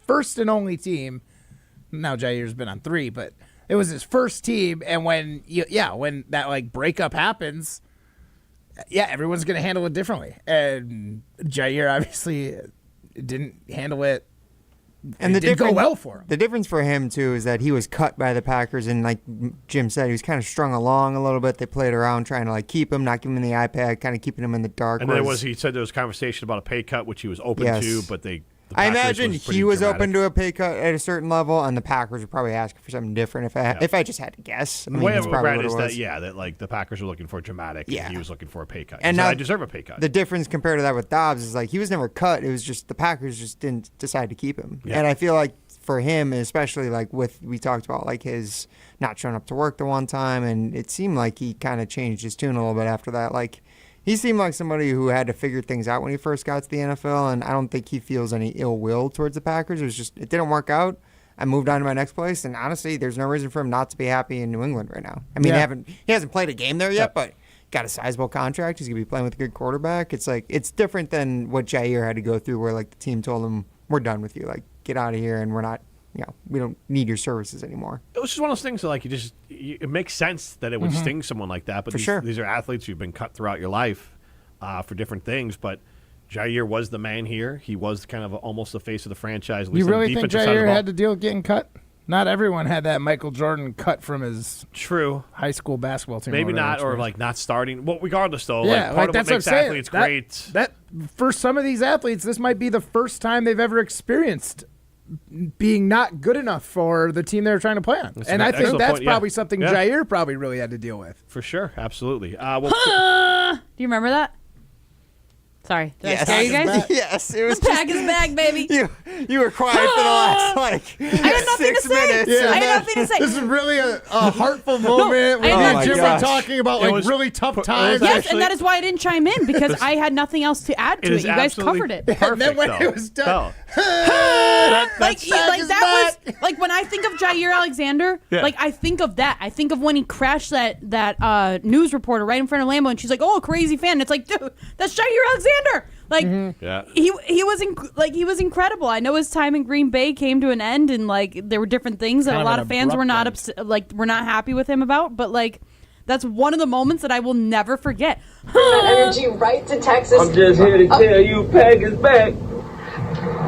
first and only team. Now Jair's been on 3, but it was his first team. And when that like breakup happens, yeah, everyone's going to handle it differently. And Jair obviously didn't handle it. And it didn't go well for him. The difference for him, too, is that he was cut by the Packers. And like Jim said, he was kind of strung along a little bit. They played around trying to like keep him, not give him the iPad, kind of keeping him in the dark. And then he said there was conversation about a pay cut, which he was open to, but I imagine he was open to a pay cut at a certain level, and the Packers were probably asking for something different. If I just had to guess, the way I've read is that like the Packers were looking for dramatic, and he was looking for a pay cut. And I deserve a pay cut. The difference compared to that with Dobbs is like he was never cut. It was just the Packers just didn't decide to keep him. Yeah. And I feel like for him, especially like we talked about like his not showing up to work the one time, and it seemed like he kind of changed his tune a little bit after that. Like. He seemed like somebody who had to figure things out when he first got to the NFL, and I don't think he feels any ill will towards the Packers. It was just it didn't work out. I moved on to my next place, and honestly, there's no reason for him not to be happy in New England right now. I mean, he hasn't played a game there yet, but got a sizable contract. He's gonna be playing with a good quarterback. It's like it's different than what Jair had to go through, where like the team told him, "We're done with you. Like get out of here, and we're not." We don't need your services anymore. It was just one of those things that, like, it makes sense that it would sting someone like that. But these are athletes who've been cut throughout your life for different things. But Jair was the man here. He was kind of almost the face of the franchise. At least you really on the think defensive Jair had to deal with getting cut? Not everyone had that Michael Jordan cut from his high school basketball team. Maybe not, or like not starting. Well, regardless, though, yeah, part of that's what makes athletes great. That for some of these athletes, this might be the first time they've ever experienced being not good enough for the team they were trying to play on. And I think that's probably something Jair probably really had to deal with. For sure. Absolutely. Do you remember that? Sorry. Did I scare you guys? Yes. It was the pack is back, baby. You were quiet for the last, I had nothing 6 to say. minutes. I had nothing to say. This is really a heartful moment when Jim were talking about like really tough times. Yes, and that is why I didn't chime in, because I had nothing else to add to it. You guys covered it. Perfect, and then when it was done, like when I think of Jair Alexander, like I think of that. I think of when he crashed that news reporter right in front of Lambeau, and she's like, "Oh, a crazy fan." And it's like, dude, that's Jair Alexander. Like he was incredible. I know his time in Green Bay came to an end, and like there were different things that a lot of fans were not were not happy with him about. But like that's one of the moments that I will never forget. That energy right to Texas. I'm just here to tell you, Pack is back.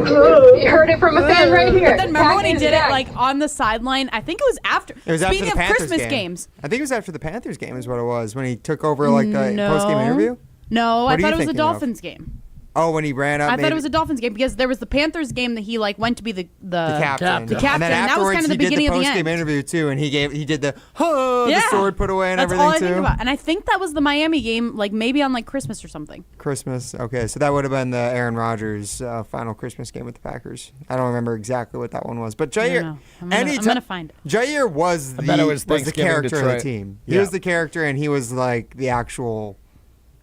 You heard it from a fan right here. But then remember when he did it like on the sideline? I think it was after. It was Speaking after the of Panthers Christmas game. games, I think it was after the Panthers game is what it was when he took over like the post-game interview. No, What I are thought you it was a thinking Dolphins game. Oh, when he ran up. I thought it was a Dolphins game because there was the Panthers game that he like went to be the captain. The captain. And then And that was kind of the beginning of the he did the post-game end. interview too, and he did the the sword put away and That's everything all I too. think about. And I think that was the Miami game, like maybe on like Christmas or something. Christmas. Okay, so that would have been the Aaron Rodgers final Christmas game with the Packers. I don't remember exactly what that one was, but Jair. I'm gonna find it. Jair was the character of the team. He Yeah. was the character, and he was like the actual.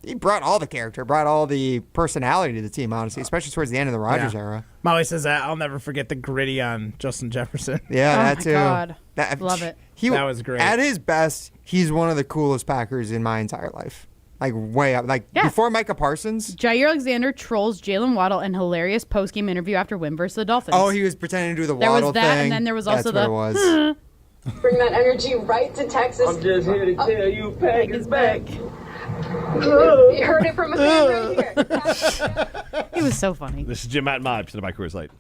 He brought all the character, brought all the personality to the team, honestly, especially towards the end of the Rodgers era. Molly says that I'll never forget the gritty on Justin Jefferson. Yeah, Oh that my too. God. That, Love it. That was great. At his best, he's one of the coolest Packers in my entire life. Like way up. Like before Micah Parsons. Jair Alexander trolls Jalen Waddle in hilarious post-game interview after win versus the Dolphins. Oh, he was pretending to do the there Waddle was that, thing. and then there was That's also what the. it was. Bring that energy right to Texas. I'm just here to tell you, Pack is back. You heard it from a fan right here. It was so funny. This is Jim, Matt, and Molly, presented by Coors Light.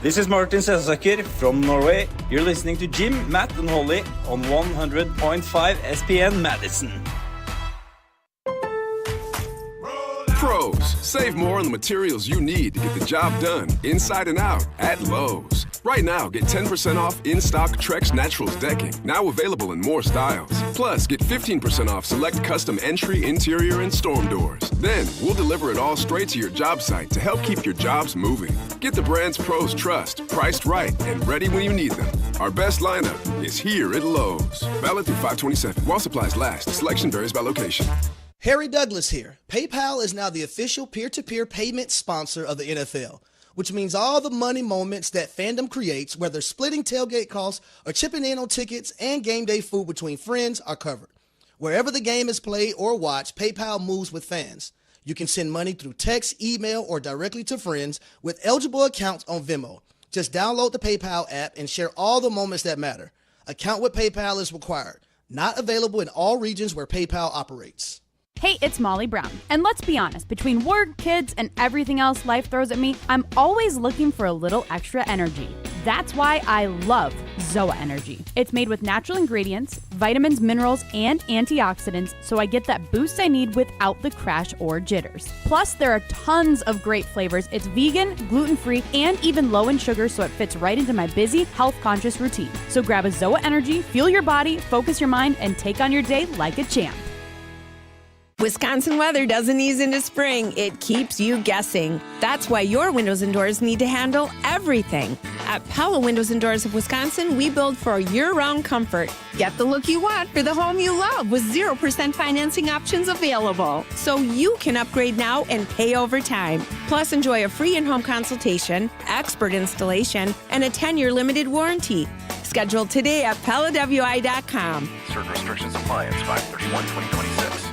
This is Martin Sensaker from Norway. You're listening to Jim, Matt, and Holly on 100.5 ESPN Madison. Pros, save more on the materials you need to get the job done, inside and out, at Lowe's. Right now, get 10% off in-stock Trex Naturals decking, now available in more styles. Plus, get 15% off select custom entry, interior, and storm doors. Then, we'll deliver it all straight to your job site to help keep your jobs moving. Get the brands pros trust, priced right, and ready when you need them. Our best lineup is here at Lowe's. Valid through 5/27. While supplies last, selection varies by location. Harry Douglas here. PayPal is now the official peer-to-peer payment sponsor of the NFL, which means all the money moments that fandom creates, whether splitting tailgate costs or chipping in on tickets and game day food between friends, are covered. Wherever the game is played or watched, PayPal moves with fans. You can send money through text, email, or directly to friends with eligible accounts on Venmo. Just download the PayPal app and share all the moments that matter. Account with PayPal is required. Not available in all regions where PayPal operates. Hey, it's Molly Brown. And let's be honest, between work, kids, and everything else life throws at me, I'm always looking for a little extra energy. That's why I love Zoa Energy. It's made with natural ingredients, vitamins, minerals, and antioxidants, so I get that boost I need without the crash or jitters. Plus, there are tons of great flavors. It's vegan, gluten-free, and even low in sugar, so it fits right into my busy, health-conscious routine. So grab a Zoa Energy, fuel your body, focus your mind, and take on your day like a champ. Wisconsin weather doesn't ease into spring. It keeps you guessing. That's why your windows and doors need to handle everything. At Pella Windows and Doors of Wisconsin, we build for year-round comfort. Get the look you want for the home you love with 0% financing options available. So you can upgrade now and pay over time. Plus, enjoy a free in-home consultation, expert installation, and a 10-year limited warranty. Schedule today at PellaWI.com. Certain restrictions apply. It's 5/31/2026.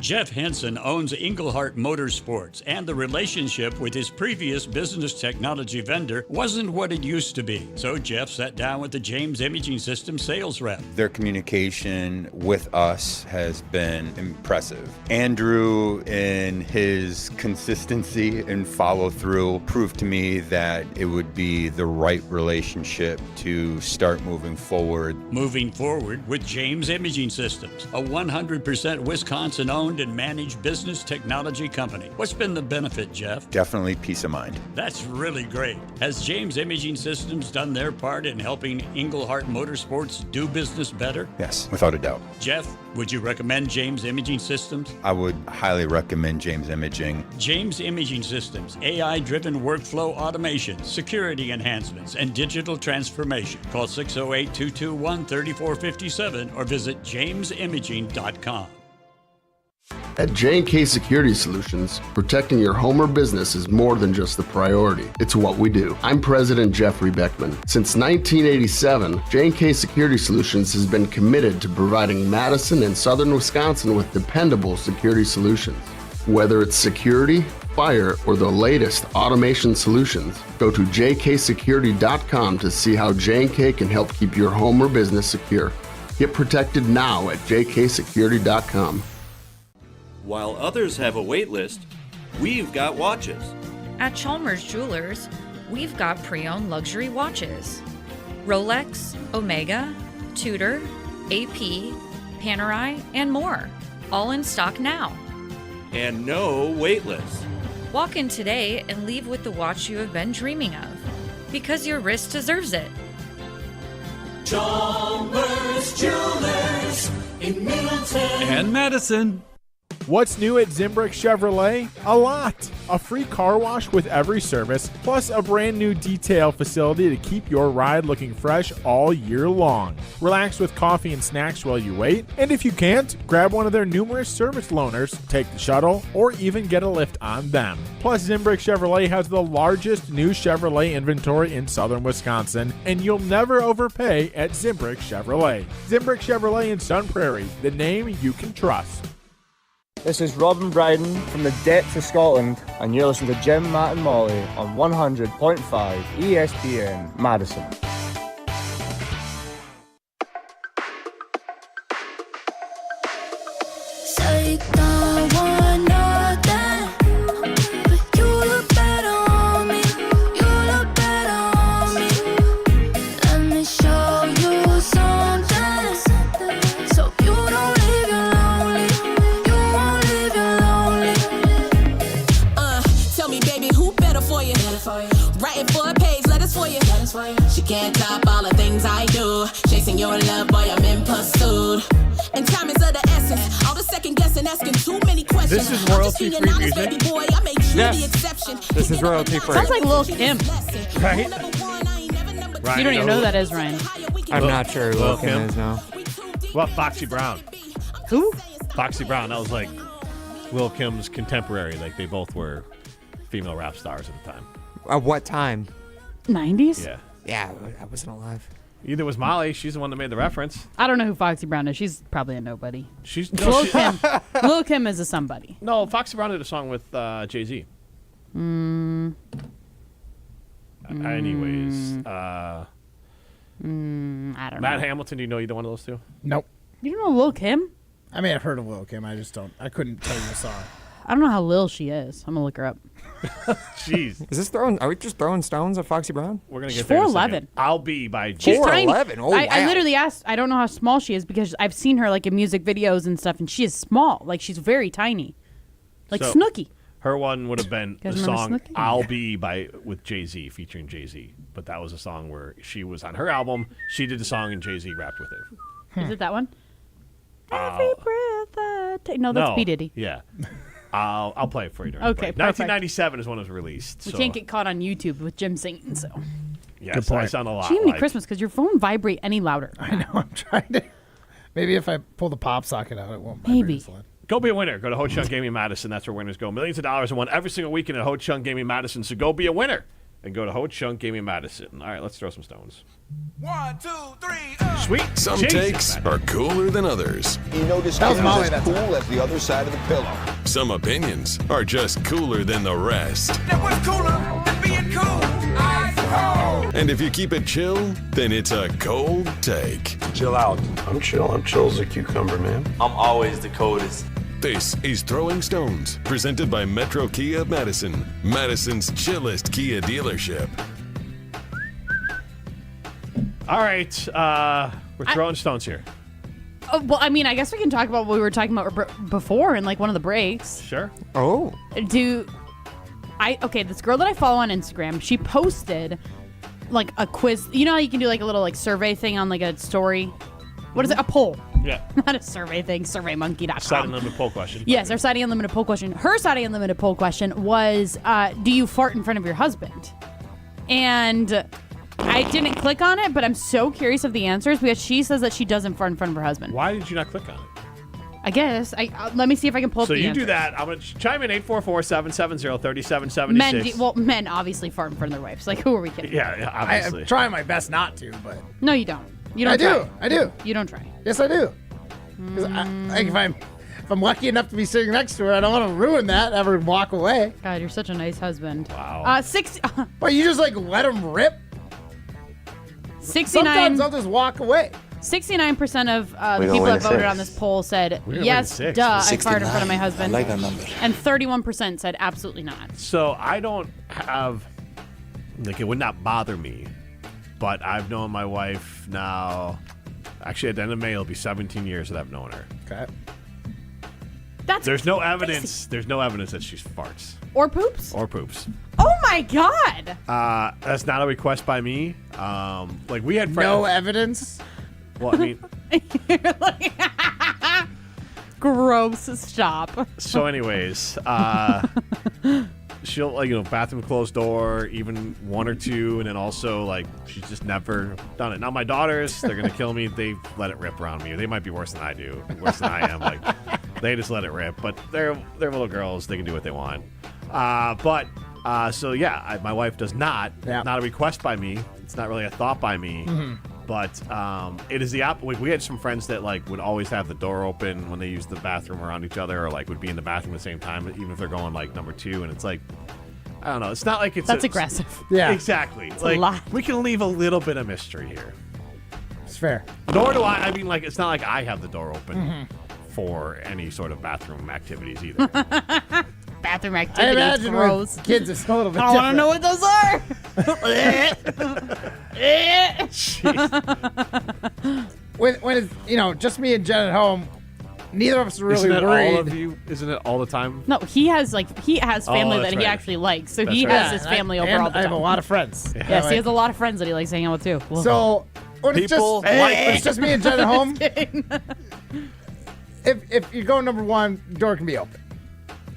Jeff Henson owns Englehart Motorsports, and the relationship with his previous business technology vendor wasn't what it used to be. So Jeff sat down with the James Imaging Systems sales rep. Their communication with us has been impressive. Andrew, in his consistency and follow through, proved to me that it would be the right relationship to start moving forward. Moving forward with James Imaging Systems, a 100% Wisconsin-owned and managed business technology company. What's been the benefit, Jeff? Definitely peace of mind. That's really great. Has James Imaging Systems done their part in helping Englehart Motorsports do business better? Yes, without a doubt. Jeff, would you recommend James Imaging Systems? I would highly recommend James Imaging. James Imaging Systems, AI-driven workflow automation, security enhancements, and digital transformation. Call 608-221-3457 or visit jamesimaging.com. At J&K Security Solutions, protecting your home or business is more than just a priority. It's what we do. I'm President Jeffrey Beckman. Since 1987, J&K Security Solutions has been committed to providing Madison and southern Wisconsin with dependable security solutions. Whether it's security, fire, or the latest automation solutions, go to jksecurity.com to see how J&K can help keep your home or business secure. Get protected now at jksecurity.com. While others have a wait list, we've got watches. At Chalmers Jewelers, we've got pre-owned luxury watches. Rolex, Omega, Tudor, AP, Panerai, and more. All in stock now. And no wait list. Walk in today and leave with the watch you have been dreaming of. Because your wrist deserves it. Chalmers Jewelers in Middleton and Madison. What's new at Zimbrick Chevrolet? A lot. A free car wash with every service, plus a brand new detail facility to keep your ride looking fresh all year long. Relax with coffee and snacks while you wait, and if you can't, grab one of their numerous service loaners, take the shuttle, or even get a lift on them. Plus, Zimbrick Chevrolet has the largest new Chevrolet inventory in southern Wisconsin, and you'll never overpay at Zimbrick Chevrolet. Zimbrick Chevrolet in Sun Prairie, the name you can trust. This is Robin Bryden from the depths of Scotland, and you're listening to Jim, Matt and Molly on 100.5 ESPN Madison. She can't top all the things I do. Chasing your love, boy, I'm in pursuit. And time is of the essence. All the second guessing, asking too many questions. This is royalty-free music. Baby boy, I made you the exception. This is royalty-free. Sounds like Lil Kim. Right? Ryan, you don't even know who that is, Ryan. I'm not sure who Lil Kim is now. Well, Foxy Brown. Who? Foxy Brown. That was like Lil Kim's contemporary. Like they both were female rap stars at the time. At what time? 90s? Yeah. Yeah, I wasn't alive. Either was Molly. She's the one that made the reference. I don't know who Foxy Brown is. She's probably a nobody. She's Lil Kim. Lil Kim is a somebody. No, Foxy Brown did a song with Jay-Z. Anyways, I don't know. Matt Hamilton, do you know either one of those two? Nope. You don't know Lil Kim? I may have heard of Lil Kim. I couldn't tell you the song. I don't know how Lil she is. I'm gonna look her up. Jeez. Are we just throwing stones at Foxy Brown? We're gonna get She's there in a 4'11". second. I'll be by She's tiny. 4'11". Oh, I wow. literally asked. I don't know how small she is because I've seen her like in music videos and stuff, and she is small. Like she's very tiny, like So, Snooki. Her one would have been the guys remember song Snooki? "I'll Be" with Jay-Z, featuring Jay-Z. But that was a song where she was on her album. She did the song and Jay-Z rapped with her. Is it that one? Every breath I take. No, that's P Diddy. Yeah. I'll play it for you during Okay, the break. perfect. 1997 is when it was released. We so, can't get caught on YouTube with Jim singing. So. Yes, I sound a lot She like... Christmas because your phone vibrate any louder. I know. I'm trying to. Maybe if I pull the pop socket out, it won't. Maybe. Go be a winner. Go to Ho Chunk Gaming Madison. That's where winners go. Millions of dollars are won every single weekend at Ho Chunk Gaming Madison. So go be a winner and go to Ho Chunk Gaming Madison. All right, let's throw some stones. 1, 2, 3. Sweet. Some Jesus, takes man. are cooler than others. You know this That was kid Molly is that as cool as the other side of the pillow. Some opinions are just cooler than the rest. That was cooler than being cool. Ice cold. And if you keep it chill, then it's a cold take. Chill out. I'm chill as a cucumber, man. I'm always the coldest. This is Throwing Stones, presented by Metro Kia Madison, Madison's chillest Kia dealership. All right, we're throwing stones here. Well, I mean, I guess we can talk about what we were talking about before in like one of the breaks. Sure. Oh. Okay, this girl that I follow on Instagram, she posted like a quiz. You know how you can do like a little like survey thing on like a story? What is it? A poll. Yeah. Not a survey thing, surveymonkey.com. Side Unlimited poll question. Yes, our Saudi Unlimited poll question. Her Saudi Unlimited poll question was, do you fart in front of your husband? And I didn't click on it, but I'm so curious of the answers because she says that she doesn't fart in front of her husband. Why did you not click on it? I guess. Let me see if I can pull up So the you answers. do that. I'm going to chime in 844-770-3776. Men obviously fart in front of their wives. Like, who are we kidding? Yeah, obviously. I'm trying my best not to, but No, you don't. You don't I try. do. I do. You don't try. Yes, I do. 'Cause if I'm lucky enough to be sitting next to her, I don't want to ruin that. Have her walk away. God, you're such a nice husband. Wow. 60. Well, you just like let them rip. 69. Sometimes I'll just walk away. 69% of We the gonna people win that a voted six. on this poll said We're gonna yes, win a six. duh, I fart in front of my husband. I like that number. And 31% said absolutely not. So I don't have, like, it would not bother me, but I've known my wife now, actually at the end of May, it'll be 17 years that I've known her. Okay. There's no evidence. There's no evidence that she farts Or poops. or poops. Oh my God. That's not a request by me. Like we had friends. No evidence. Well, I mean, Gross. Stop. so anyways, she'll like bathroom closed door, even one or two, and then also like she's just never done it. Now my daughters, they're gonna kill me. They let it rip around me. They might be worse than I do, worse than I am. Like they just let it rip. But they're little girls. They can do what they want. So yeah, my wife does not. Yeah. Not a request by me. It's not really a thought by me. Mm-hmm. But it is the opposite. We had some friends that like would always have the door open when they used the bathroom around each other, or like would be in the bathroom at the same time, even if they're going like number two. And it's like, I don't know. It's not like it's That's aggressive. Yeah. Exactly. It's like a lot. we can leave a little bit of mystery here. It's fair. Nor do I. I mean, like it's not like I have the door open for any sort of bathroom activities either. Bathroom I activities. imagine Gross. with kids it's a little bit I don't want to different. know what those are. When it's just me and Jen at home, neither of us are really Isn't it worried. all of you? Isn't it all the time? No, he has family that's that he right. actually likes, so That's he right. has his family over all the time. I have a lot of friends. Yes, he has a lot of friends that he likes hanging out with too. So when it's People just like when it's just me and Jen at home, Kidding. if you go number one, door can be open.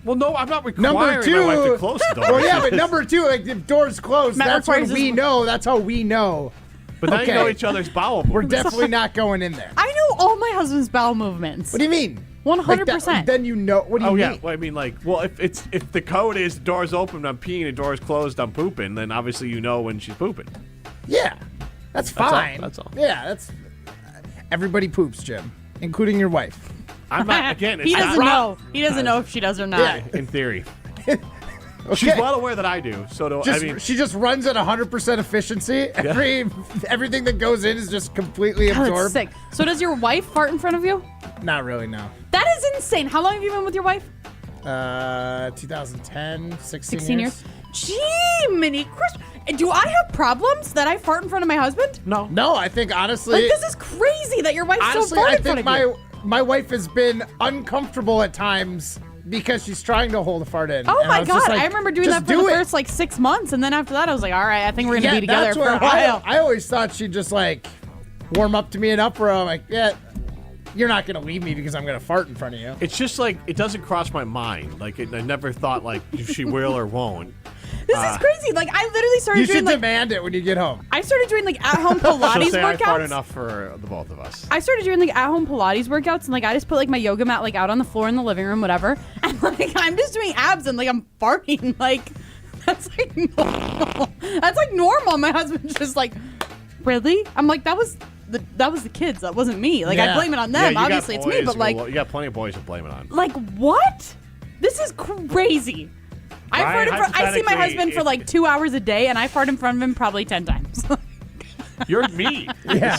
Well, no, I'm not Number requiring two, my wife to close the door. well, yeah, but number two, like if doors closed, Matt that's when requires we his- know. That's how we know. But now Okay. you know each other's bowel We're movements. definitely not going in there. I know all my husband's bowel movements. What do you mean? 100%. Then you know. What do you Oh mean? yeah, well, I mean, like, well, if the code is doors open, I'm peeing, and doors closed, I'm pooping, then obviously you know when she's pooping. Yeah, that's all- fine. that's all. Yeah, that's. Everybody poops, Jim, including your wife. I'm not again. It's he not doesn't know. He doesn't know if she does or not. Yeah. in theory. She's well aware that I do. So she just runs at 100% efficiency. Everything that goes in is just completely absorbed. That's sick. So does your wife fart in front of you? Not really, no. That is insane. How long have you been with your wife? 2010, 16 years. Gee, mini Chris. Do I have problems that I fart in front of my husband? No, I think honestly, like this is crazy that your wife's so fart in front of you. My wife has been uncomfortable at times because she's trying to hold a fart in. Oh my God. Like, I remember doing that for the first 6 months. And then after that, I was like, all right, I think we're going to be together for a while. I always thought she'd just like warm up to me enough where I'm like, yeah, you're not going to leave me because I'm going to fart in front of you. It's just like, it doesn't cross my mind. Like, I never thought like if she will or won't. This is crazy. Like, I literally started doing You should demand it when you get home. I started doing like at-home Pilates She'll say workouts. I fart enough for the both of us. I started doing like at-home Pilates workouts, and like I just put like my yoga mat like out on the floor in the living room, whatever. And like I'm just doing abs, and like I'm farting. Like that's like normal. That's like normal. My husband's just like, really? I'm like, that was the kids. That wasn't me. Like I blame it on them. Obviously it's me, but like you got plenty of boys to blame it on. Like what? This is crazy. I see my husband for like 2 hours a day, and I fart in front of him probably 10 times. You're me. Yeah.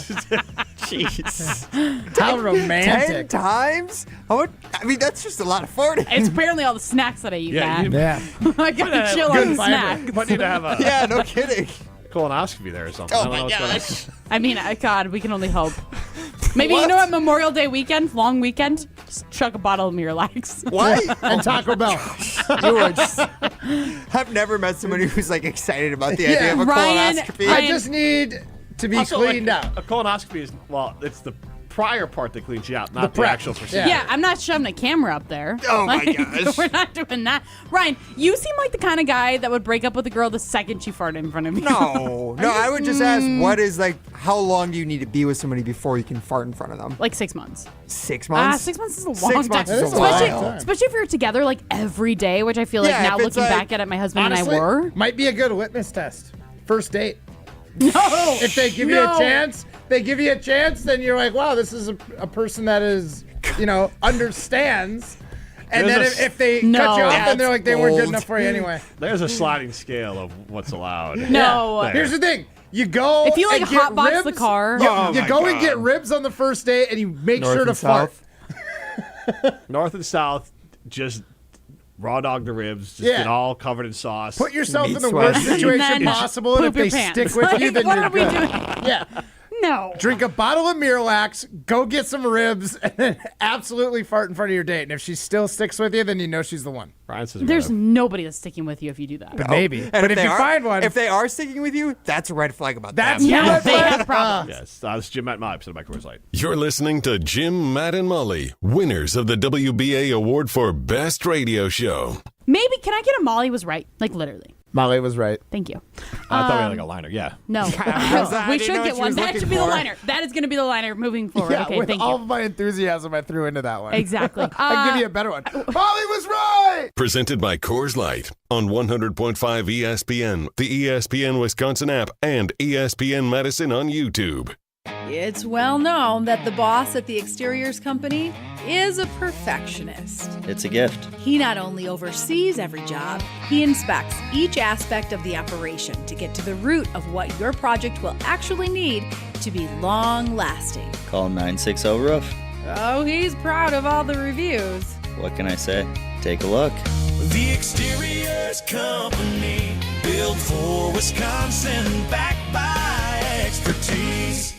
Jeez. How romantic. 10 times? I mean, that's just a lot of farting. It's apparently all the snacks that I eat, Matt. Yeah. I got to chill on the snack. But need to have a yeah, no kidding. colonoscopy there or something. Oh my gosh. I mean, God, we can only hope. Maybe, you know what, Memorial Day weekend, long weekend, just chuck a bottle of Miralax. What? And Taco Bell. I've never met somebody who's like excited about the idea of a Ryan, colonoscopy. I just need to be Also, cleaned like, out. A colonoscopy is, well, it's the prior part that cleans you out, not the prep. actual procedure. Yeah, I'm not shoving a camera up there. Oh my gosh. We're not doing that. Ryan, you seem like the kind of guy that would break up with a girl the second she farted in front of you. No, I would just ask, what is like, how long do you need to be with somebody before you can fart in front of them? Like 6 months. 6 months? 6 months is a long 6 time. months is a while. Especially if you're together like every day, which I feel like now looking back at it, my husband Honestly, and I were. might be a good litmus test. First date. No. If they give you a chance, then you're like, wow, this is a person that is, understands. And then if they cut you off, then they're like, they weren't good enough for you anyway. There's a sliding scale of what's allowed. No. Yeah. Here's the thing. You go if you like and get hotbox ribs, the car. you go and get ribs on the first date, and you make North sure to and south. fart. North and south, just raw dog the ribs, just get all covered in sauce. Put yourself Meat in the sweat. worst situation possible, and if they stick with you, then what you're are we good. doing? Yeah. No. Drink a bottle of Miralax, go get some ribs, and then absolutely fart in front of your date. And if she still sticks with you, then you know she's the one. Brian says There's nobody that's sticking with you if you do that. But maybe. And But if you find one. If they are sticking with you, that's a red flag about That's them. Yeah, they have problems. Yes, this is Jim Matt, my episode of my Coors Light. You're listening to Jim, Matt, and Molly, winners of the WBA Award for Best Radio Show. Maybe, can I get a Molly was right? Like literally. Molly was right. Thank you. I thought we had like a liner. Yeah. No. We should get one. That should be the liner. That is going to be the liner moving forward. Yeah, Okay, with thank all you. of my enthusiasm, I threw into that one. Exactly. I can give you a better one. Molly was right! Presented by Coors Light on 100.5 ESPN, the ESPN Wisconsin app, and ESPN Madison on YouTube. It's well known that the boss at the exteriors company is a perfectionist. It's a gift. He not only oversees every job, he inspects each aspect of the operation to get to the root of what your project will actually need to be long-lasting. Call 960-ROOF. Oh, he's proud of all the reviews. What can I say? Take a look. The Exteriors Company, built for Wisconsin, backed by expertise.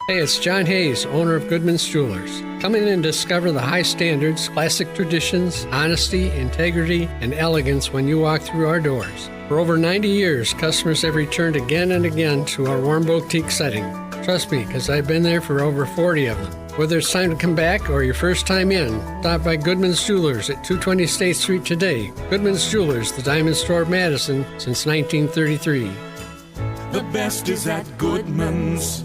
Hey, it's John Hayes, owner of Goodman's Jewelers. Come in and discover the high standards, classic traditions, honesty, integrity, and elegance when you walk through our doors. For over 90 years, customers have returned again and again to our warm boutique setting. Trust me, because I've been there for over 40 of them. Whether it's time to come back or your first time in, stop by Goodman's Jewelers at 220 State Street today. Goodman's Jewelers, the diamond store of Madison since 1933. The best is at Goodman's.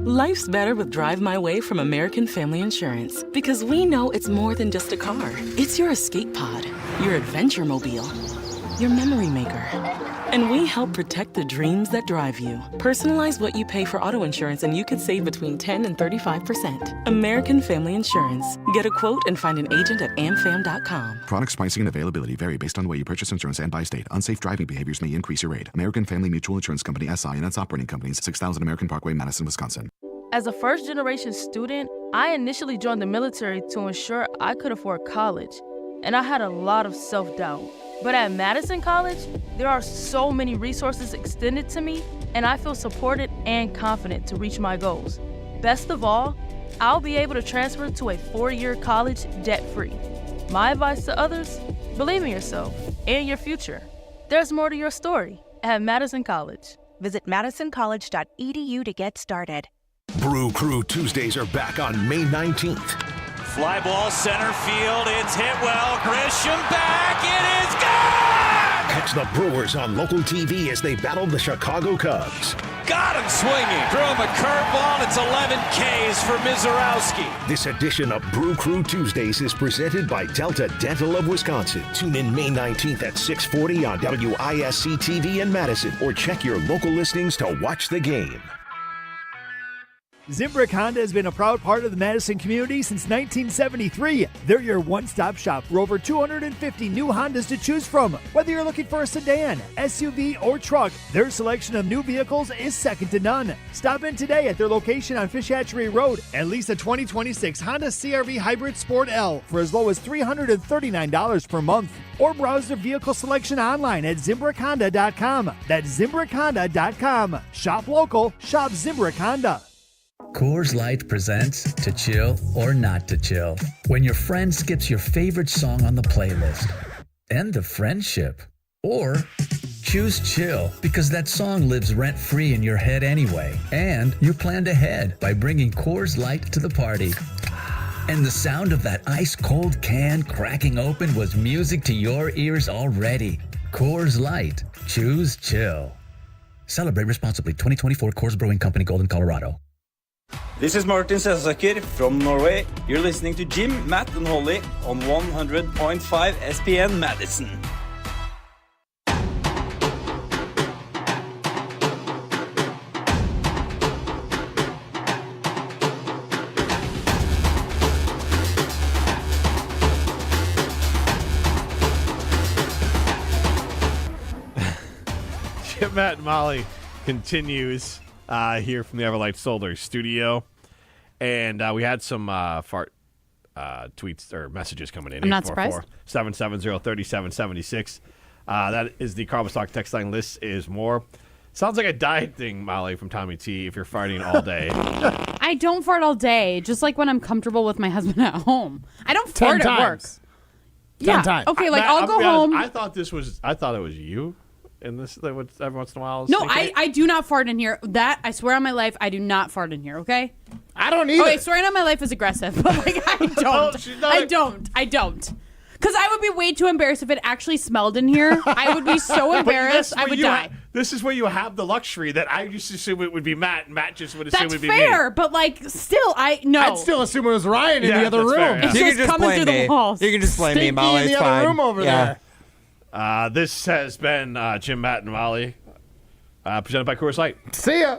Life's better with Drive My Way from American Family Insurance because we know it's more than just a car. It's your escape pod, your adventure mobile, your memory maker. And we help protect the dreams that drive you. Personalize what you pay for auto insurance and you could save between 10 and 35%. American Family Insurance. Get a quote and find an agent at amfam.com. Product pricing and availability vary based on the way you purchase insurance and by state. Unsafe driving behaviors may increase your rate. American Family Mutual Insurance Company, SI, and its operating companies, 6000 American Parkway, Madison, Wisconsin. As a first-generation student, I initially joined the military to ensure I could afford college, and I had a lot of self-doubt. But at Madison College, there are so many resources extended to me, and I feel supported and confident to reach my goals. Best of all, I'll be able to transfer to a 4-year college debt-free. My advice to others, believe in yourself and your future. There's more to your story at Madison College. Visit madisoncollege.edu to get started. Brew Crew Tuesdays are back on May 19th. Fly ball center field. It's hit well. Grisham back. It is gone! Catch the Brewers on local TV as they battle the Chicago Cubs. Got him swinging. Threw him a curveball. It's 11 Ks for Mizorowski. This edition of Brew Crew Tuesdays is presented by Delta Dental of Wisconsin. Tune in May 19th at 6:40 on WISC TV in Madison, or check your local listings to watch the game. Zimbrick Honda has been a proud part of the Madison community since 1973. They're your one-stop shop for over 250 new Hondas to choose from. Whether you're looking for a sedan, SUV, or truck, their selection of new vehicles is second to none. Stop in today at their location on Fish Hatchery Road and lease a 2026 Honda CR-V Hybrid Sport L for as low as $339 per month. Or browse their vehicle selection online at ZimbrickHonda.com. That's ZimbrickHonda.com. Shop local, shop Zimbrick Honda. Coors Light presents To Chill or Not to Chill. When your friend skips your favorite song on the playlist. End the friendship. Or choose chill because that song lives rent-free in your head anyway. And you planned ahead by bringing Coors Light to the party. And the sound of that ice-cold can cracking open was music to your ears already. Coors Light. Choose chill. Celebrate responsibly. 2024 Coors Brewing Company, Golden, Colorado. This is Martin Sessaker from Norway. You're listening to Jim, Matt, and Holly on 100.5 ESPN Madison. Jim, Matt, and Molly continues here from the Everlight Solar studio. And we had some fart tweets or messages coming in. I'm not surprised. 770-3776. That is the Carl's Talk text line. List is more. Sounds like a diet thing, Molly, from Tommy T, if you're farting all day. I don't fart all day, just like when I'm comfortable with my husband at home. I don't fart at work. 10 times. Okay, like I'll go home. I thought it was you. In this, every once in a while. No, I do not fart in here. That I swear on my life, I do not fart in here. Okay. I don't either. Okay, swearing on my life is aggressive, but like I don't. I don't. Because I would be way too embarrassed if it actually smelled in here. I would be so embarrassed, I would die. This is where you have the luxury that I used to assume it would be Matt, and Matt just would assume it would be me. That's fair, but like still, I'd still assume it was Ryan in the other room. Fair, yeah. It's just coming through the walls. You can just blame me, Molly. in the It's other fine. room over there. This has been Jim, Matt, and Molly, presented by Coors Light. See ya.